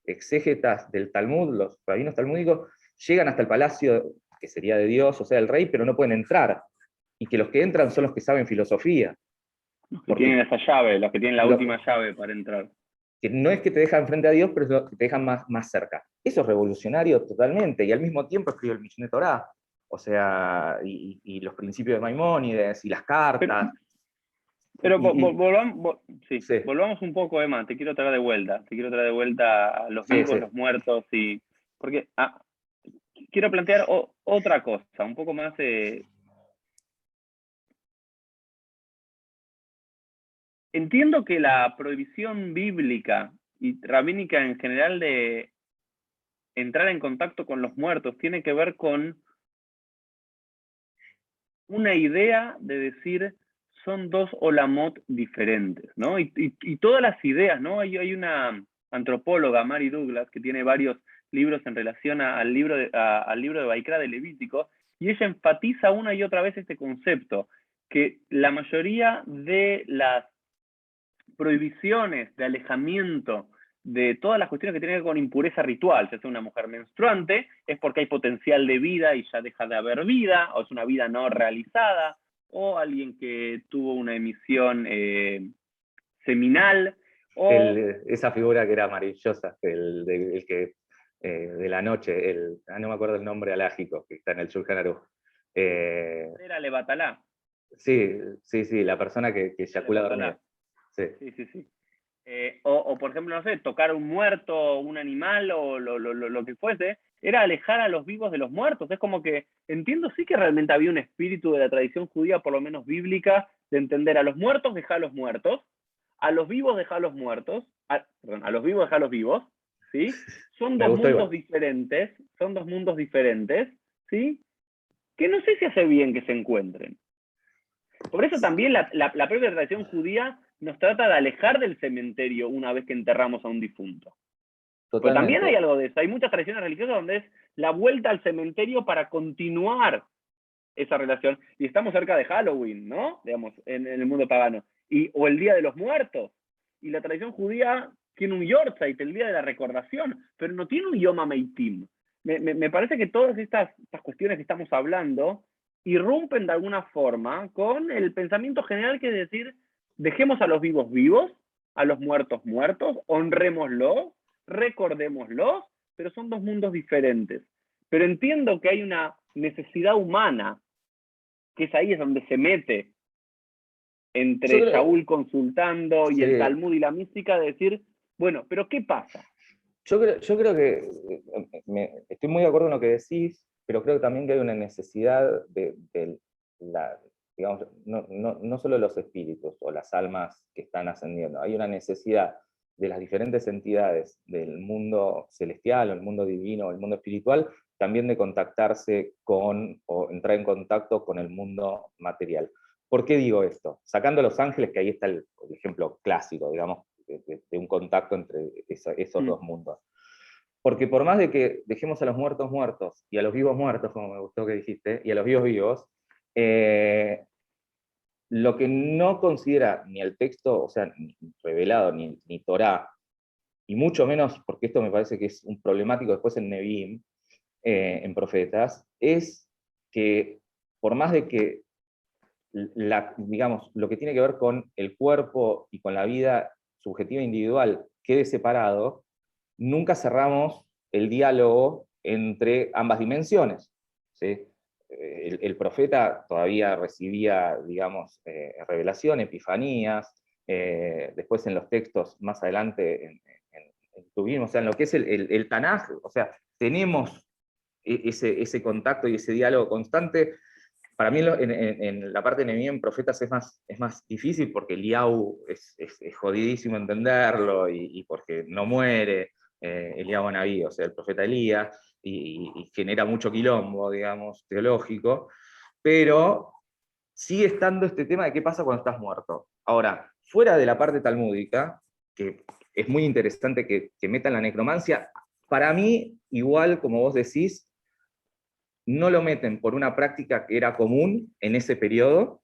exégetas del Talmud, los rabinos talmúdicos, llegan hasta el palacio, que sería de Dios, o sea, el rey, pero no pueden entrar, y que los que entran son los que saben filosofía. Los que tienen esa llave, los que tienen la última llave para entrar. Que no es que te dejan frente a Dios, pero es que te dejan más cerca. Eso es revolucionario totalmente, y al mismo tiempo escribe el Mishneh Torah, o sea, y los principios de Maimónides, y las cartas. Pero Sí, volvamos un poco, Emma, te quiero traer de vuelta a los vivos, sí. los muertos, porque quiero plantear otra cosa, un poco más... Entiendo que la prohibición bíblica y rabínica en general de entrar en contacto con los muertos tiene que ver con una idea de decir son dos olamot diferentes, ¿no? Y todas las ideas, ¿no? Hay una antropóloga, Mary Douglas, que tiene varios libros en relación al libro de Baikra de Levítico, y ella enfatiza una y otra vez este concepto, que la mayoría de las prohibiciones de alejamiento de todas las cuestiones que tienen que ver con impureza ritual, ya sea una mujer menstruante, es porque hay potencial de vida y ya deja de haber vida, o es una vida no realizada, o alguien que tuvo una emisión seminal, o... Esa figura que era maravillosa, el que de la noche, no me acuerdo el nombre alágico, que está en el Shulchan Aruj. Era Levatalá. Sí, la persona que eyacula dormida. Sí. O, por ejemplo, no sé, tocar un muerto, un animal o lo que fuese, era alejar a los vivos de los muertos. Es como que entiendo sí que realmente había un espíritu de la tradición judía, por lo menos bíblica, de entender a los muertos, dejar a los muertos, a los vivos, dejar a los muertos, a los vivos, dejar a los vivos, ¿sí? Son dos mundos diferentes, ¿sí? Que no sé si hace bien que se encuentren. Por eso también la propia tradición judía nos trata de alejar del cementerio una vez que enterramos a un difunto. Pero también hay Totalmente. algo de eso. Hay muchas tradiciones religiosas donde es la vuelta al cementerio para continuar esa relación. Y estamos cerca de Halloween, ¿no? Digamos, en el mundo pagano. O el Día de los Muertos. Y la tradición judía tiene un Yortzeit, el Día de la Recordación, pero no tiene un Yom HaMeitim. Me parece que todas estas cuestiones que estamos hablando irrumpen de alguna forma con el pensamiento general, que es decir, dejemos a los vivos vivos, a los muertos muertos, honrémoslos, recordémoslos, pero son dos mundos diferentes. Pero entiendo que hay una necesidad humana, que es ahí es donde se mete Yo entre creo, Shaul consultando y el sí, Talmud y la mística, de decir, bueno, pero ¿qué pasa? yo creo que estoy muy de acuerdo en lo que decís, pero creo también que hay una necesidad de la, digamos, no solo los espíritus o las almas que están ascendiendo, hay una necesidad de las diferentes entidades del mundo celestial, o el mundo divino, o el mundo espiritual, también de contactarse con, o entrar en contacto con el mundo material. ¿Por qué digo esto? Sacando a los ángeles, que ahí está el ejemplo clásico, digamos, de un contacto entre esos dos mundos. Porque por más de que dejemos a los muertos muertos y a los vivos muertos, como me gustó que dijiste, y a los vivos vivos, lo que no considera ni el texto, o sea, ni revelado, ni Torá, y mucho menos, porque esto me parece que es un problemático después en Nevi'im, en profetas, es que por más de que digamos, lo que tiene que ver con el cuerpo y con la vida subjetiva individual quede separado, nunca cerramos el diálogo entre ambas dimensiones. ¿Sí? El profeta todavía recibía, digamos, revelación, epifanías, después en los textos más adelante tuvimos, o sea, en lo que es el Tanaj, o sea, tenemos ese contacto y ese diálogo constante. Para mí en la parte de Nehemías en Profetas es más difícil porque Eliyahu es jodidísimo entenderlo y porque no muere Eliyahu Anabí, o sea, el profeta Elías, y genera mucho quilombo, digamos, teológico, pero sigue estando este tema de qué pasa cuando estás muerto. Ahora, fuera de la parte talmúdica, que es muy interesante que metan la necromancia, para mí, igual como vos decís, no lo meten por una práctica que era común en ese periodo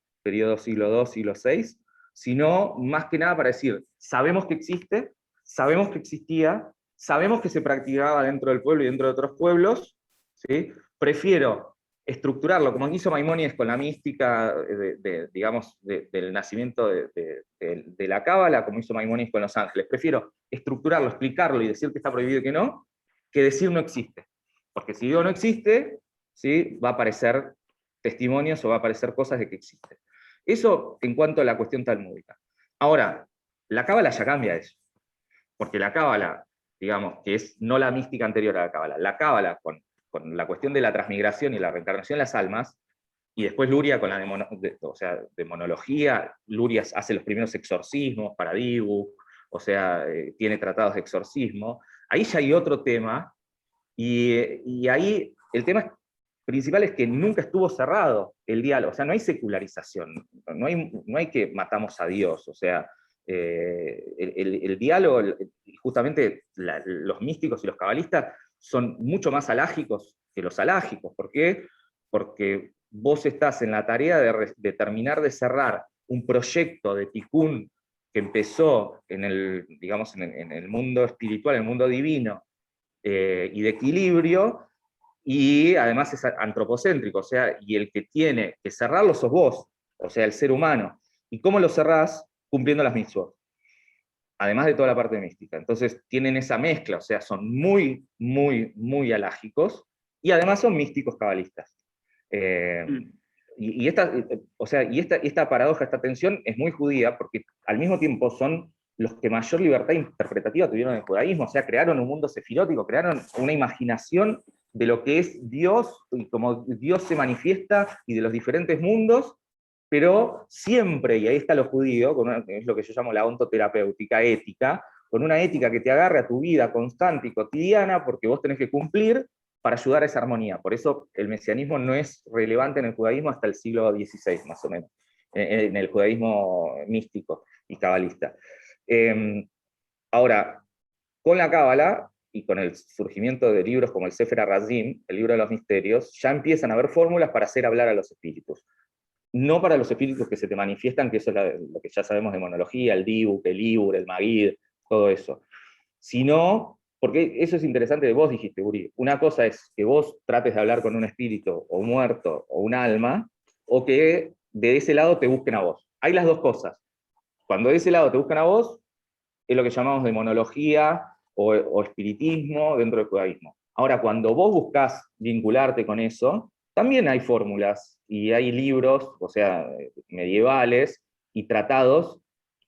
siglo II, siglo VI, sino más que nada para decir, sabemos que existe, sabemos que existía, sabemos que se practicaba dentro del pueblo y dentro de otros pueblos, ¿sí? Prefiero estructurarlo, como hizo Maimónides con la mística, digamos, del nacimiento de la Cábala, como hizo Maimónides con los ángeles. Prefiero estructurarlo, explicarlo y decir que está prohibido y que no, que decir no existe. Porque si digo no existe, ¿sí? Va a aparecer testimonios o va a aparecer cosas de que existe. Eso en cuanto a la cuestión talmúdica. Ahora, la cábala ya cambia eso, porque la cábala, digamos, que es no la mística anterior a la cábala con la cuestión de la transmigración y la reencarnación de las almas, y después Luria con la demonología, Luria hace los primeros exorcismos para Dibu, o sea, tiene tratados de exorcismo, ahí ya hay otro tema, y ahí el tema principal es que nunca estuvo cerrado el diálogo, o sea, no hay secularización, no hay que matamos a Dios, o sea, el diálogo, justamente los místicos y los cabalistas son mucho más alágicos que los alágicos. ¿Por qué? Porque vos estás en la tarea de terminar de cerrar un proyecto de Tikkun que empezó en el, digamos, en el mundo espiritual, en el mundo divino, y de equilibrio, y además es antropocéntrico, o sea, y el que tiene que cerrarlo sos vos, o sea, el ser humano. ¿Y cómo lo cerrás? Cumpliendo las mitzvot, además de toda la parte mística. Entonces tienen esa mezcla, o sea, son muy, muy, muy alágicos, y además son místicos cabalistas. Eh, Mm. esta paradoja, esta tensión es muy judía, porque al mismo tiempo son los que mayor libertad interpretativa tuvieron en el judaísmo, o sea, crearon un mundo sefirótico, crearon una imaginación de lo que es Dios y cómo Dios se manifiesta y de los diferentes mundos, pero siempre, y ahí está lo judío, es lo que yo llamo la ontoterapéutica ética, con una ética que te agarre a tu vida constante y cotidiana, porque vos tenés que cumplir para ayudar a esa armonía. Por eso el mesianismo no es relevante en el judaísmo hasta el siglo XVI, más o menos. en el judaísmo místico y cabalista. Ahora, con la cábala y con el surgimiento de libros como el Sefer HaRazim, el libro de los misterios, ya empiezan a haber fórmulas para hacer hablar a los espíritus. No para los espíritus que se te manifiestan, que eso es lo que ya sabemos de monología, el Dibuk, el Ibur, el Magid, todo eso. Sino, porque eso es interesante, vos dijiste, Uri, una cosa es que vos trates de hablar con un espíritu, o un muerto, o un alma, o que de ese lado te busquen a vos. Hay las dos cosas. Cuando de ese lado te buscan a vos, es lo que llamamos demonología o espiritismo dentro del judaísmo. Ahora, cuando vos buscas vincularte con eso, también hay fórmulas y hay libros, o sea, medievales y tratados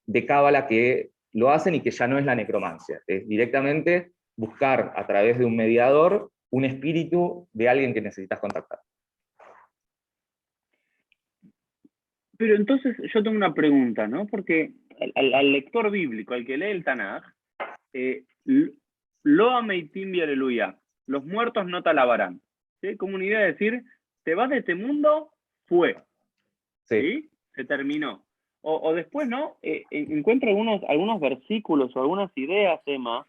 de cábala que lo hacen y que ya no es la necromancia. Es directamente buscar a través de un mediador un espíritu de alguien que necesitas contactar. Pero entonces yo tengo una pregunta, ¿no? Porque al lector bíblico, al que lee el Tanaj, lo ameitim y aleluya, los muertos no te alabarán. ¿Sí? Como una idea de decir, te vas de este mundo, fue. Sí. ¿Sí? Se terminó. O después, ¿no? Encuentro algunos versículos o algunas ideas, Emma.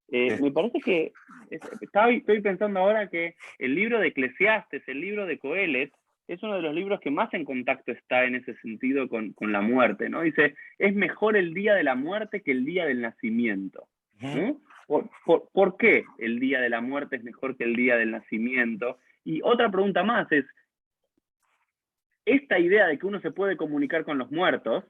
Sí. Me parece que estoy pensando ahora que el libro de Eclesiastes, el libro de Coelet, es uno de los libros que más en contacto está en ese sentido con la muerte, ¿no? Dice, es mejor el día de la muerte que el día del nacimiento, ¿no? ¿Por qué el día de la muerte es mejor que el día del nacimiento? Y otra pregunta más es, esta idea de que uno se puede comunicar con los muertos,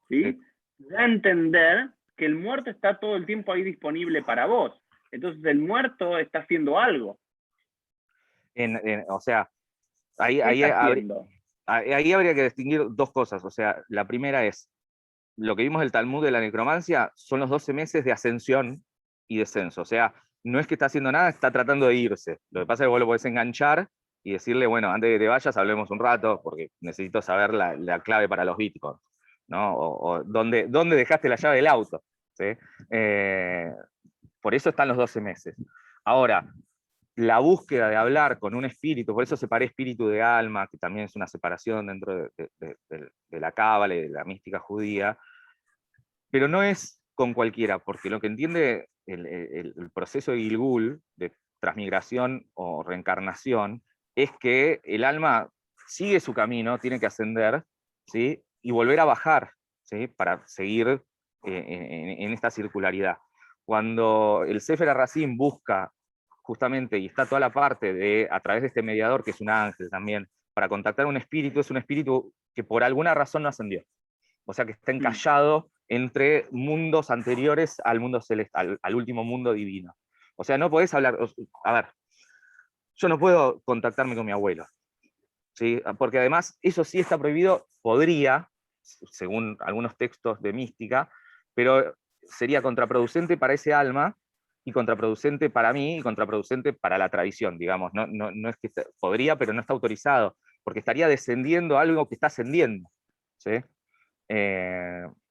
¿sí? Da a entender que el muerto está todo el tiempo ahí disponible para vos. Entonces el muerto está haciendo algo. O sea, ahí habría que distinguir dos cosas. O sea, la primera es, lo que vimos del Talmud de la necromancia son los 12 meses de ascensión y descenso. O sea, no es que está haciendo nada, está tratando de irse. Lo que pasa es que vos lo podés enganchar y decirle, bueno, antes de que te vayas, hablemos un rato, porque necesito saber la clave para los bitcoins, ¿no? O dónde dejaste la llave del auto, ¿sí? Por eso están los 12 meses. Ahora, la búsqueda de hablar con un espíritu, por eso separé espíritu de alma, que también es una separación dentro de la cábala y de la mística judía, pero no es con cualquiera, porque lo que entiende el proceso de Gilgul, de transmigración o reencarnación, es que el alma sigue su camino, tiene que ascender, ¿sí? Y volver a bajar, ¿sí? Para seguir en esta circularidad. Cuando el Sefer HaRazim busca justamente, y está toda la parte de, a través de este mediador, que es un ángel también, para contactar un espíritu, es un espíritu que por alguna razón no ascendió. O sea que está encallado entre mundos anteriores al mundo celestial, al último mundo divino. O sea, no podés hablar, a ver, yo no puedo contactarme con mi abuelo, ¿sí? Porque además eso sí está prohibido, podría, según algunos textos de mística, pero sería contraproducente para ese alma y contraproducente para mí y contraproducente para la tradición, digamos. No es que podría, pero no está autorizado, porque estaría descendiendo algo que está ascendiendo, ¿sí?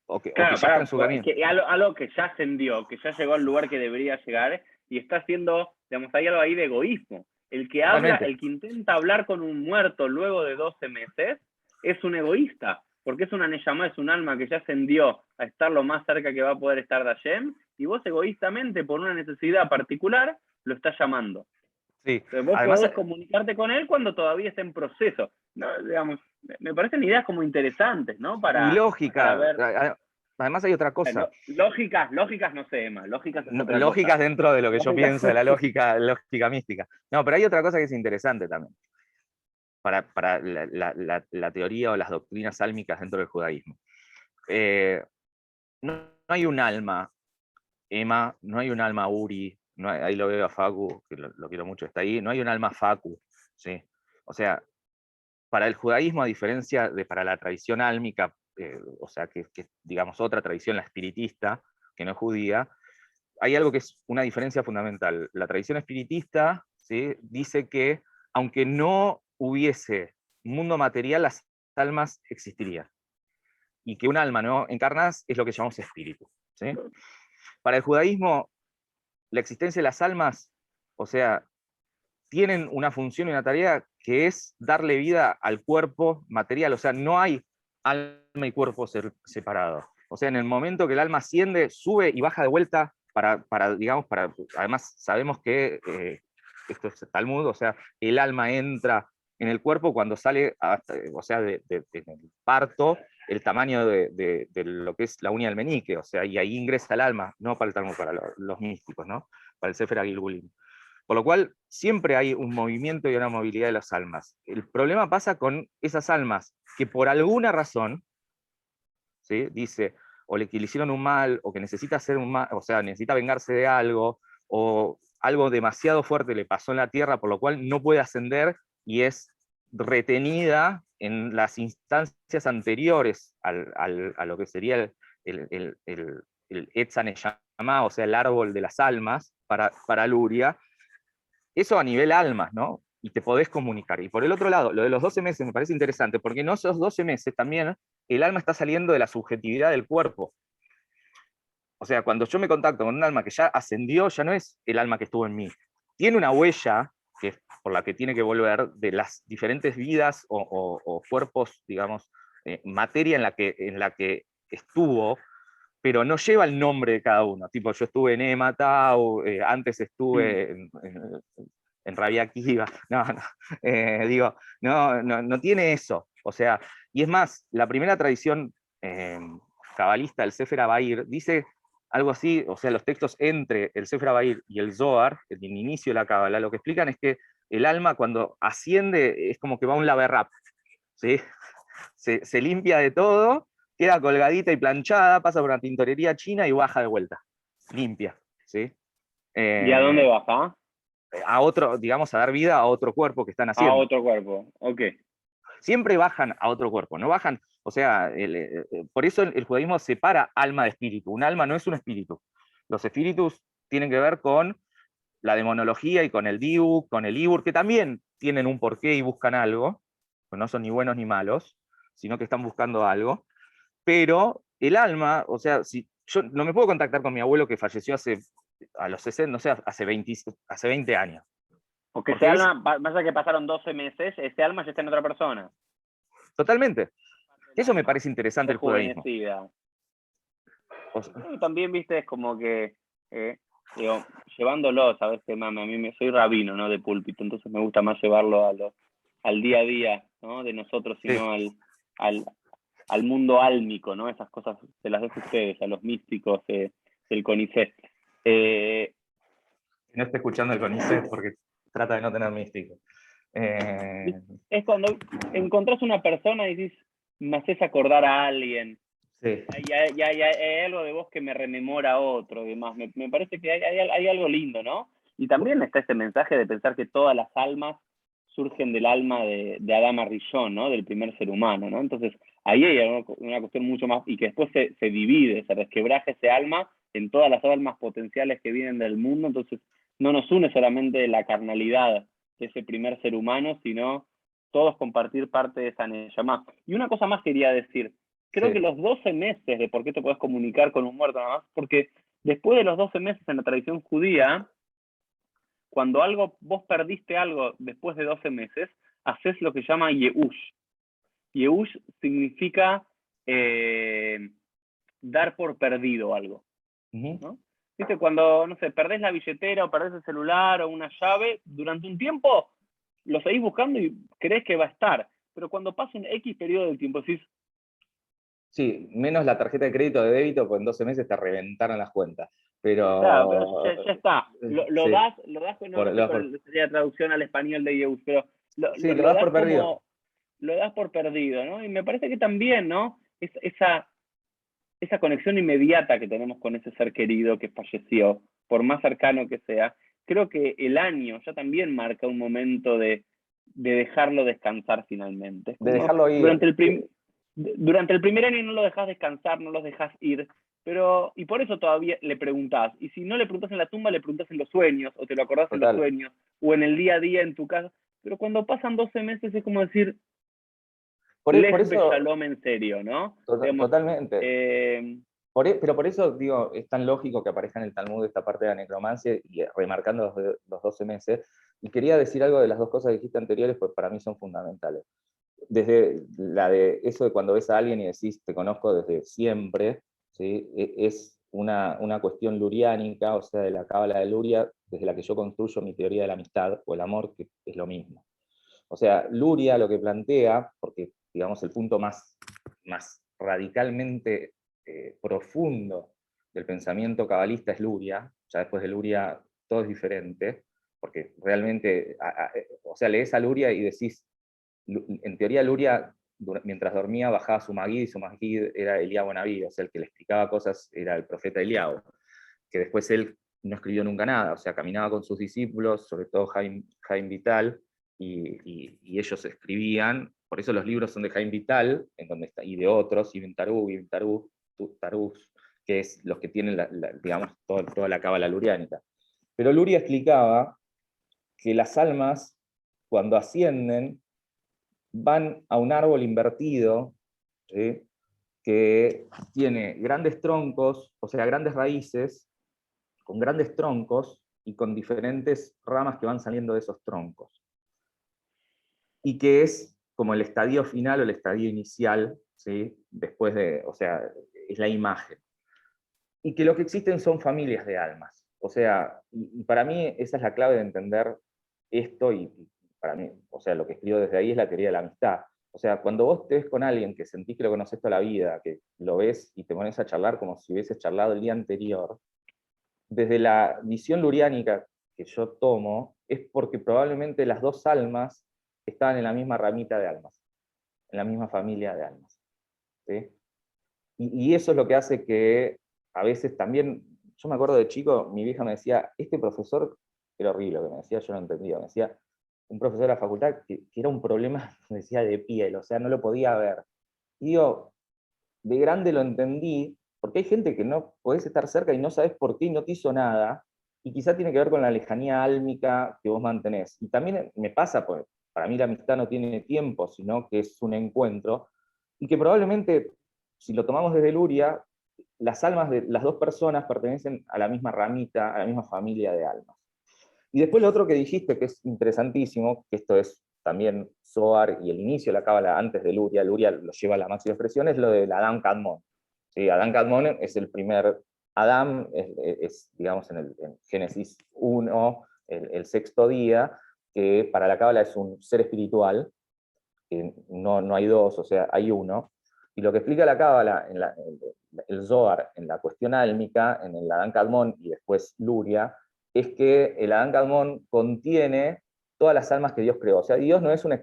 O que ya está en su camino. Algo que ya ascendió, que ya llegó al lugar que debería llegar y está haciendo, digamos, hay algo ahí de egoísmo. El que habla, el que intenta hablar con un muerto luego de 12 meses es un egoísta, porque es una neyamá, es un alma que ya ascendió a estar lo más cerca que va a poder estar de Hashem, y vos egoístamente, por una necesidad particular, lo estás llamando. Sí. Entonces, vos además, podés comunicarte con él cuando todavía está en proceso. No, digamos, me parecen ideas como interesantes, ¿no? Y lógica. Para ver. Además hay otra cosa. Lógicas no sé, Emma. Lógicas es otra lógicas cosa. Dentro de lo que yo pienso de la lógica mística. No, pero hay otra cosa que es interesante también para la teoría o las doctrinas sálmicas dentro del judaísmo. No hay un alma, Emma, no hay un alma Uri, ahí lo veo a Facu, que lo quiero mucho, está ahí, no hay un alma Facu, ¿sí? O sea, para el judaísmo, a diferencia de para la tradición álmica, o sea, que digamos otra tradición, la espiritista, que no es judía, hay algo que es una diferencia fundamental. La tradición espiritista, ¿sí?, dice que aunque no hubiese mundo material, las almas existirían. Y que un alma no encarnada es lo que llamamos espíritu, ¿sí? Para el judaísmo, la existencia de las almas, o sea, tienen una función y una tarea que es darle vida al cuerpo material. O sea, no hay alma y cuerpo separados. O sea, en el momento que el alma asciende, sube y baja de vuelta digamos, además sabemos que esto es Talmud, o sea, el alma entra en el cuerpo cuando sale, o sea, del parto, el tamaño de lo que es la uña del meñique, o sea, y ahí ingresa el alma, no para el Talmud, para los místicos, ¿no? Para el Sefer Gilgulim. Por lo cual, siempre hay un movimiento y una movilidad de las almas. El problema pasa con esas almas que por alguna razón, ¿sí? Dice, o que le hicieron un mal, o que necesita hacer un mal, o sea, necesita vengarse de algo, o algo demasiado fuerte le pasó en la tierra, por lo cual no puede ascender y es retenida en las instancias anteriores a lo que sería el Etza Neshama, o sea, el árbol de las almas, para Luria. Eso a nivel almas, ¿no? Y te podés comunicar. Y por el otro lado, lo de los 12 meses me parece interesante, porque en esos 12 meses también el alma está saliendo de la subjetividad del cuerpo. O sea, cuando yo me contacto con un alma que ya ascendió, ya no es el alma que estuvo en mí. Tiene una huella por la que tiene que volver de las diferentes vidas o cuerpos, digamos, materia en la que estuvo, pero no lleva el nombre de cada uno. Tipo, yo estuve en Ematau, antes estuve en Rabia Akiva. No, no, digo, no tiene eso. O sea, y es más, la primera tradición cabalista, el Sefer Abair, dice algo así, o sea, los textos entre el Sefer Abair y el Zohar, el inicio de la Cábala, lo que explican es que el alma cuando asciende es como que va a un laberrap, ¿sí? Se limpia de todo, queda colgadita y planchada, pasa por una tintorería china y baja de vuelta, limpia, ¿sí? ¿Y a dónde baja? A otro, digamos, a dar vida a otro cuerpo que están A haciendo. otro cuerpo, ok. Siempre bajan a otro cuerpo, no bajan, o sea, por eso el judaísmo separa alma de espíritu. Un alma no es un espíritu. Los espíritus tienen que ver con la demonología y con el diuk, con el ibur, que también tienen un porqué y buscan algo, pues no son ni buenos ni malos, sino que están buscando algo. Pero el alma, o sea, si yo no me puedo contactar con mi abuelo que falleció a los 60, no sé, hace 20 años. Porque ese alma, más allá que pasaron 12 meses, ese alma ya está en otra persona. Totalmente. Eso me parece interesante el judaísmo. O sea, también, viste, es como que, digo, llevándolo, sabes que mami, a mí soy rabino, ¿no? De púlpito, entonces me gusta más llevarlo al día a día, ¿no? De nosotros, sino sí. al mundo álmico, ¿no? Esas cosas se las dejo a ustedes, a los místicos del CONICET. No esté escuchando el CONICET porque trata de no tener místico. Es cuando encontrás una persona y dices, me haces acordar a alguien. Sí. Hay algo de vos que me rememora a otro, demás. Me parece que hay algo lindo, ¿no? Y también está ese mensaje de pensar que todas las almas surgen del alma de Adán Rishon, ¿no? Del primer ser humano, ¿no? Entonces, ahí hay una cuestión mucho más, y que después se divide, se resquebraja ese alma en todas las almas potenciales que vienen del mundo, entonces no nos une solamente la carnalidad de ese primer ser humano, sino todos compartir parte de esa Neshama. Y una cosa más quería decir, creo que los 12 meses de por qué te puedes comunicar con un muerto nada más, porque después de los 12 meses en la tradición judía, cuando vos perdiste algo después de 12 meses, haces lo que se llama Yehush. Yehush significa dar por perdido algo, ¿no? ¿Viste? Cuando, no sé, perdés la billetera o perdés el celular o una llave, durante un tiempo lo seguís buscando y crees que va a estar. Pero cuando pasa un X periodo de tiempo, decís... Sí, menos la tarjeta de crédito de débito, pues en 12 meses te reventaron las cuentas. Pero... Claro, pero ya está. Lo das, no sería traducción al español de Yehush, pero lo das por perdido. Lo das por perdido, ¿no? Y me parece que también, ¿no? Esa conexión inmediata que tenemos con ese ser querido que falleció, por más cercano que sea, creo que el año ya también marca un momento de dejarlo descansar finalmente. De dejarlo ir. Durante el primer año no lo dejas descansar, no lo dejas ir, y por eso todavía le preguntás. Y si no le preguntás en la tumba, le preguntás en los sueños, o te lo acordás en los sueños, o en el día a día en tu casa. Pero cuando pasan 12 meses es como decir... Por eso, Shalom en serio, ¿no? Totalmente. Pero por eso, digo, es tan lógico que aparezca en el Talmud esta parte de la necromancia y remarcando los 12 meses. Y quería decir algo de las dos cosas que dijiste anteriores, pues para mí son fundamentales. desde eso de cuando ves a alguien y decís, te conozco desde siempre, ¿sí? Es una cuestión luriánica, o sea, de la cábala de Luria, desde la que yo construyo mi teoría de la amistad o el amor, que es lo mismo. O sea, Luria lo que plantea, porque digamos el punto más radicalmente profundo del pensamiento cabalista es Luria, ya después de Luria todo es diferente, porque realmente, o sea, lees a Luria y decís, en teoría Luria, mientras dormía, bajaba su Maguid, y su Maguid era Eliabo Naví, o sea, el que le explicaba cosas era el profeta Eliabo, que después él no escribió nunca nada, o sea, caminaba con sus discípulos, sobre todo Jaime Vital, y ellos escribían, por eso los libros son de Jaime Vital, en donde está, y de otros, Ibn Tarús, que es los que tienen, digamos, toda la cábala luriánica. Pero Luria explicaba que las almas, cuando ascienden, van a un árbol invertido, ¿sí? Que tiene grandes troncos, o sea, grandes raíces, con grandes troncos y con diferentes ramas que van saliendo de esos troncos. Y que es como el estadio final o el estadio inicial, ¿sí? Después de, o sea, es la imagen. Y que lo que existen son familias de almas. O sea, y para mí esa es la clave de entender esto, y para mí, o sea, lo que escribo desde ahí es la teoría de la amistad. O sea, cuando vos te ves con alguien que sentís que lo conoces toda la vida, que lo ves y te pones a charlar como si hubieses charlado el día anterior, desde la visión luriánica que yo tomo, es porque probablemente las dos almas estaban en la misma ramita de almas, en la misma familia de almas. ¿Sí? Y eso es lo que hace que a veces también, yo me acuerdo de chico, mi vieja me decía, este profesor era horrible, lo que me decía, yo no entendía, me decía, un profesor de la facultad que era un problema, me decía, de piel, o sea, no lo podía ver. Y yo, de grande lo entendí, porque hay gente que no podés estar cerca y no sabes por qué y no te hizo nada, y quizá tiene que ver con la lejanía álmica que vos mantenés. Y también me pasa, pues, para mí la amistad no tiene tiempo, sino que es un encuentro, y que probablemente, si lo tomamos desde Luria, las almas de las dos personas pertenecen a la misma ramita, a la misma familia de almas. Y después lo otro que dijiste, que es interesantísimo, que esto es también Zohar y el inicio de la Cábala antes de Luria, Luria lo lleva a la máxima expresión, es lo del Adán Kadmon. ¿Sí? Adán Kadmon es el primer Adán, digamos en Génesis 1, el sexto día, que para la Cábala es un ser espiritual, que no hay dos, o sea, hay uno. Y lo que explica la Cábala, el Zohar, en la cuestión álmica, en el Adán Kadmon y después Luria, es que el Adán Kadmon contiene todas las almas que Dios creó. O sea, Dios no es no sé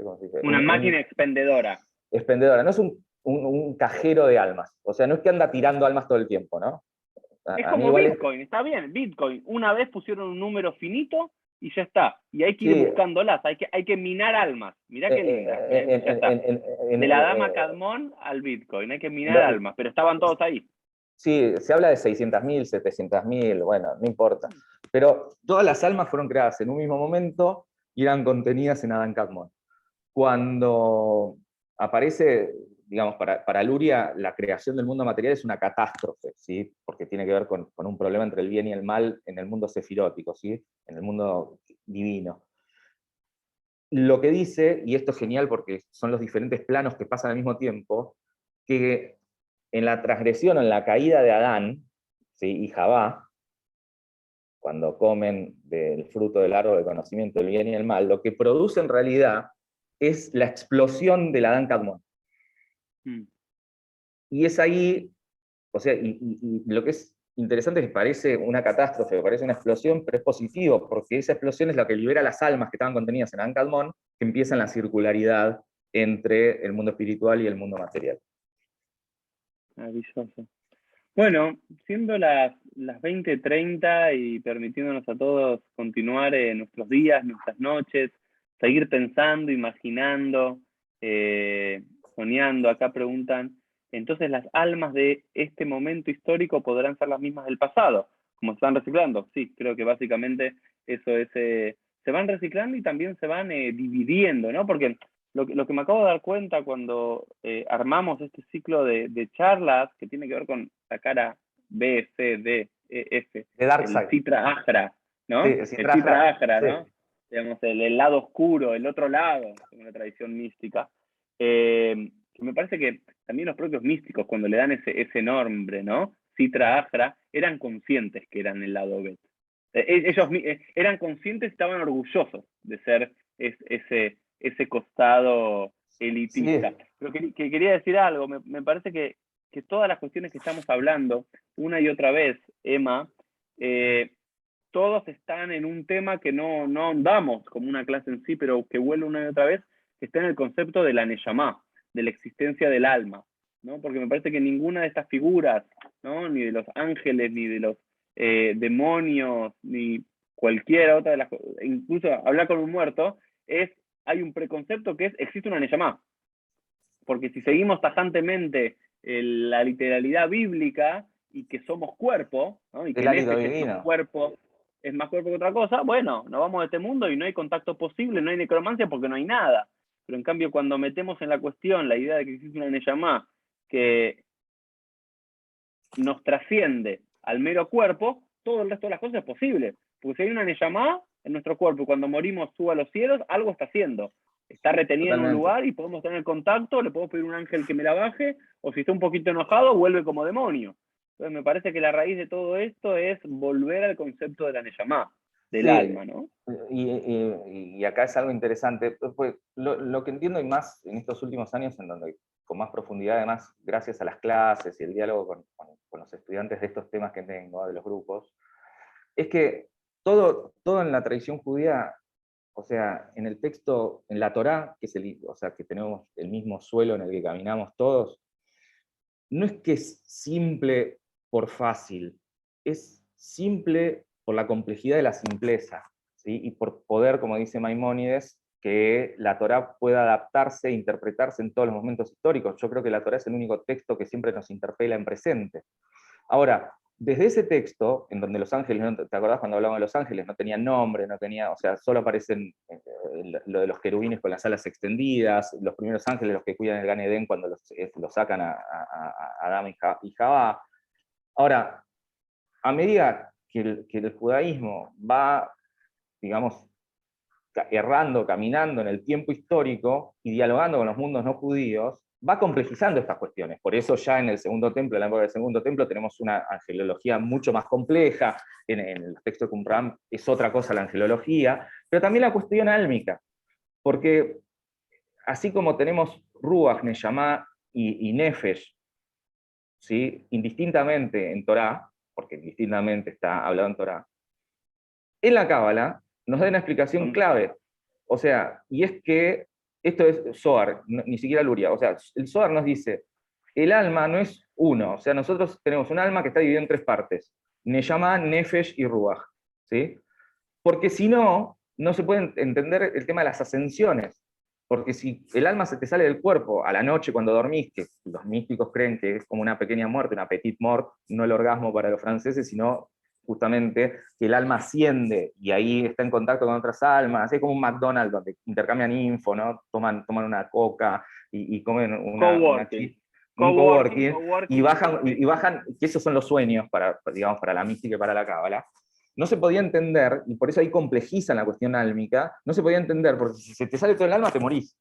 cómo se dice. Una máquina expendedora. Expendedora, no es un cajero de almas. O sea, no es que anda tirando almas todo el tiempo, ¿no? Es como Bitcoin, está bien, Bitcoin. Una vez pusieron un número finito y ya está. Y hay que ir buscándolas, hay que minar almas. Mirá qué linda. Ya está. De la dama Kadmon al Bitcoin, hay que minar almas, pero estaban todos ahí. Sí, se habla de 600.000, 700.000, bueno, no importa. Pero todas las almas fueron creadas en un mismo momento y eran contenidas en Adán Kadmon. Cuando aparece, digamos, para Luria, la creación del mundo material es una catástrofe, ¿sí? Porque tiene que ver con un problema entre el bien y el mal en el mundo sefirótico, ¿sí? En el mundo divino. Lo que dice, y esto es genial porque son los diferentes planos que pasan al mismo tiempo, que en la transgresión o en la caída de Adán, ¿sí? Y Javá, cuando comen del fruto del árbol del conocimiento del bien y el mal, lo que produce en realidad es la explosión del Adán Kadmon. Y es ahí, o sea, y lo que es interesante es que parece una catástrofe, parece una explosión, pero es positivo, porque esa explosión es la que libera las almas que estaban contenidas en Adán Kadmon, que empiezan la circularidad entre el mundo espiritual y el mundo material. Maravilloso. Bueno, siendo las 20:30 y permitiéndonos a todos continuar nuestros días, nuestras noches, seguir pensando, imaginando, soñando. Acá preguntan, entonces las almas de este momento histórico podrán ser las mismas del pasado, como se van reciclando. Sí, creo que básicamente eso es, se van reciclando y también se van dividiendo, ¿no? Porque lo que me acabo de dar cuenta cuando armamos este ciclo de charlas que tiene que ver con la cara B, C, D, E, F, de Darkseid. el Citra Agra, ¿no? Sí, el Citra Agra, ¿no? digamos, el lado oscuro, el otro lado, según la tradición mística. Que me parece que también los propios místicos, cuando le dan ese nombre, ¿no? Sitra Ahra, eran conscientes que eran el lado Bet. Ellos eran conscientes, estaban orgullosos de ser ese costado elitista. Sí, Pero que quería decir algo, me parece que todas las cuestiones que estamos hablando, una y otra vez, Emma, todos están en un tema que no ahondamos como una clase en sí, pero que vuelve una y otra vez, que está en el concepto de la Neyamá, de la existencia del alma, ¿no? Porque me parece que ninguna de estas figuras, ¿no? Ni de los ángeles, ni de los demonios, ni cualquier otra de las cosas, incluso hablar con un muerto, hay un preconcepto que existe una Neyamá. Porque si seguimos tajantemente la literalidad bíblica y que somos cuerpo, ¿no? Y que el hálito Nefesh es más divino. cuerpo, que otra cosa, bueno, nos vamos de este mundo y no hay contacto posible, no hay necromancia porque no hay nada. Pero en cambio, cuando metemos en la cuestión la idea de que existe una Neyamá que nos trasciende al mero cuerpo, todo el resto de las cosas es posible. Porque si hay una Neyamá en nuestro cuerpo y cuando morimos suba a los cielos, algo está haciendo. Está retenida en un Totalmente. lugar y podemos tener contacto, le podemos pedir a un ángel que me la baje, o si está un poquito enojado, vuelve como demonio. Entonces me parece que la raíz de todo esto es volver al concepto de la Neyamá, del Sí, alma, ¿no? y acá es algo interesante. Pues, lo que entiendo y más en estos últimos años, en donde con más profundidad, además, gracias a las clases y el diálogo con los estudiantes de estos temas que tengo, de los grupos, es que todo en la tradición judía, o sea, en el texto, en la Torá, que es o sea, que tenemos el mismo suelo en el que caminamos todos, no es que es simple por fácil, es simple por la complejidad de la simpleza, ¿sí? Y por poder, como dice Maimónides, que la Torá pueda adaptarse e interpretarse en todos los momentos históricos. Yo creo que la Torá es el único texto que siempre nos interpela en presente. Ahora, desde ese texto, en donde los ángeles, ¿te acordás cuando hablábamos de los ángeles? No tenían nombre, no tenía, o sea, solo aparecen lo de los querubines con las alas extendidas, los primeros ángeles, los que cuidan el Gan Edén cuando los sacan a Adán y Jabá. Ahora, a medida que el judaísmo va, digamos, errando, caminando en el tiempo histórico y dialogando con los mundos no judíos, va complejizando estas cuestiones. Por eso ya en el Segundo Templo, en la época del Segundo Templo, tenemos una angelología mucho más compleja. En el texto de Qumran es otra cosa la angelología, pero también la cuestión álmica, porque así como tenemos Ruach, Neyamá y Nefesh, ¿sí? Indistintamente en Torá, porque indistintamente está hablado en Torá, en la Cábala nos da una explicación clave. O sea, y es que esto es Zohar, ni siquiera Luria. O sea, el Zohar nos dice, el alma no es uno. O sea, nosotros tenemos un alma que está dividida en tres partes. Neyamá, Nefesh y Ruach. ¿Sí? Porque si no, no se puede entender el tema de las ascensiones. Porque si el alma se te sale del cuerpo a la noche cuando dormís, que los místicos creen que es como una pequeña muerte, una petite mort, no el orgasmo para los franceses, sino justamente que el alma asciende y ahí está en contacto con otras almas, es como un McDonald's donde intercambian info, ¿no? Toman una coca y comen Coworking. un coworking, y Coworking. bajan, que esos son los sueños digamos, para la mística y para la cábala. No se podía entender, y por eso ahí complejizan la cuestión álmica, no se podía entender, porque si se te sale todo el alma, te morís.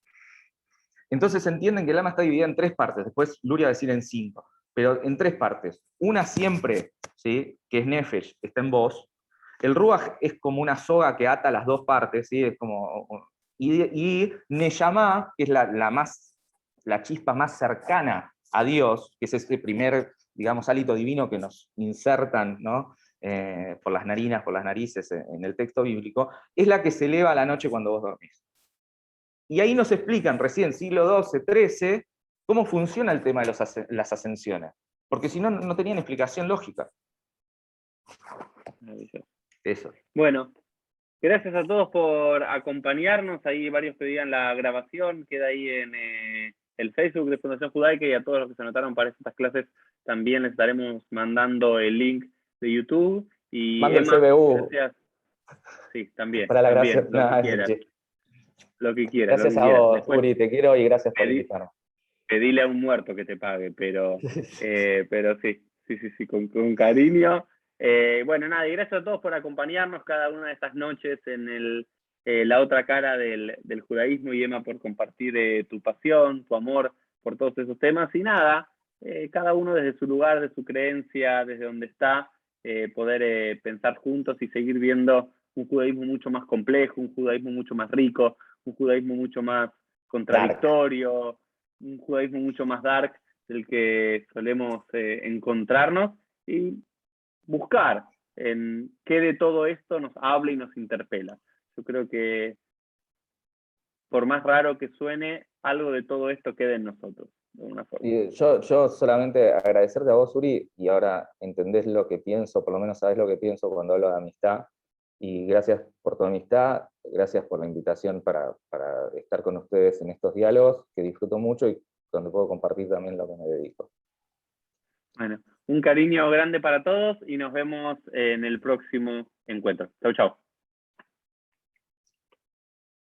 Entonces entienden que el alma está dividida en tres partes, después Luria va a decir en cinco, pero en tres partes. Una siempre, ¿sí? Que es Nefesh, está en vos. El Ruach es como una soga que ata las dos partes, ¿sí? Es como, y Neyamá, que es la chispa más cercana a Dios, que es ese primer, digamos, hálito divino que nos insertan, ¿no? Por las narinas, por las narices en el texto bíblico, es la que se eleva a la noche cuando vos dormís. Y ahí nos explican recién, siglo XII, XIII, cómo funciona el tema de las ascensiones. Porque si no, no tenían explicación lógica. Eso. Bueno, gracias a todos por acompañarnos. Ahí varios pedían la grabación, queda ahí en el Facebook de Fundación Judaica, y a todos los que se anotaron para estas clases también les estaremos mandando el link de YouTube. Y Mando el Emma, CBU gracias. Sí, también, para la gracia. también, lo que quieras. Lo que quieras, lo Gracias que a quieras. vos, Después Uri, te quiero y gracias por invitarme. pedile a un muerto que te pague, pero sí, con cariño. Bueno, nada, y gracias a todos por acompañarnos cada una de estas noches en el la otra cara del judaísmo, y Emma, por compartir tu pasión, tu amor por todos esos temas. Y nada, cada uno desde su lugar, de su creencia, desde donde está, poder pensar juntos y seguir viendo un judaísmo mucho más complejo, un judaísmo mucho más rico, un judaísmo mucho más contradictorio, un judaísmo mucho más dark del que solemos encontrarnos, y buscar en qué de todo esto nos habla y nos interpela. Yo creo que, por más raro que suene, algo de todo esto queda en nosotros, de alguna forma. Y yo solamente agradecerte a vos, Uri, y ahora entendés lo que pienso, por lo menos sabés lo que pienso cuando hablo de amistad, y gracias por tu amistad, gracias por la invitación para estar con ustedes en estos diálogos, que disfruto mucho y donde puedo compartir también lo que me dedico. Bueno, un cariño grande para todos y nos vemos en el próximo encuentro. Chau, chau.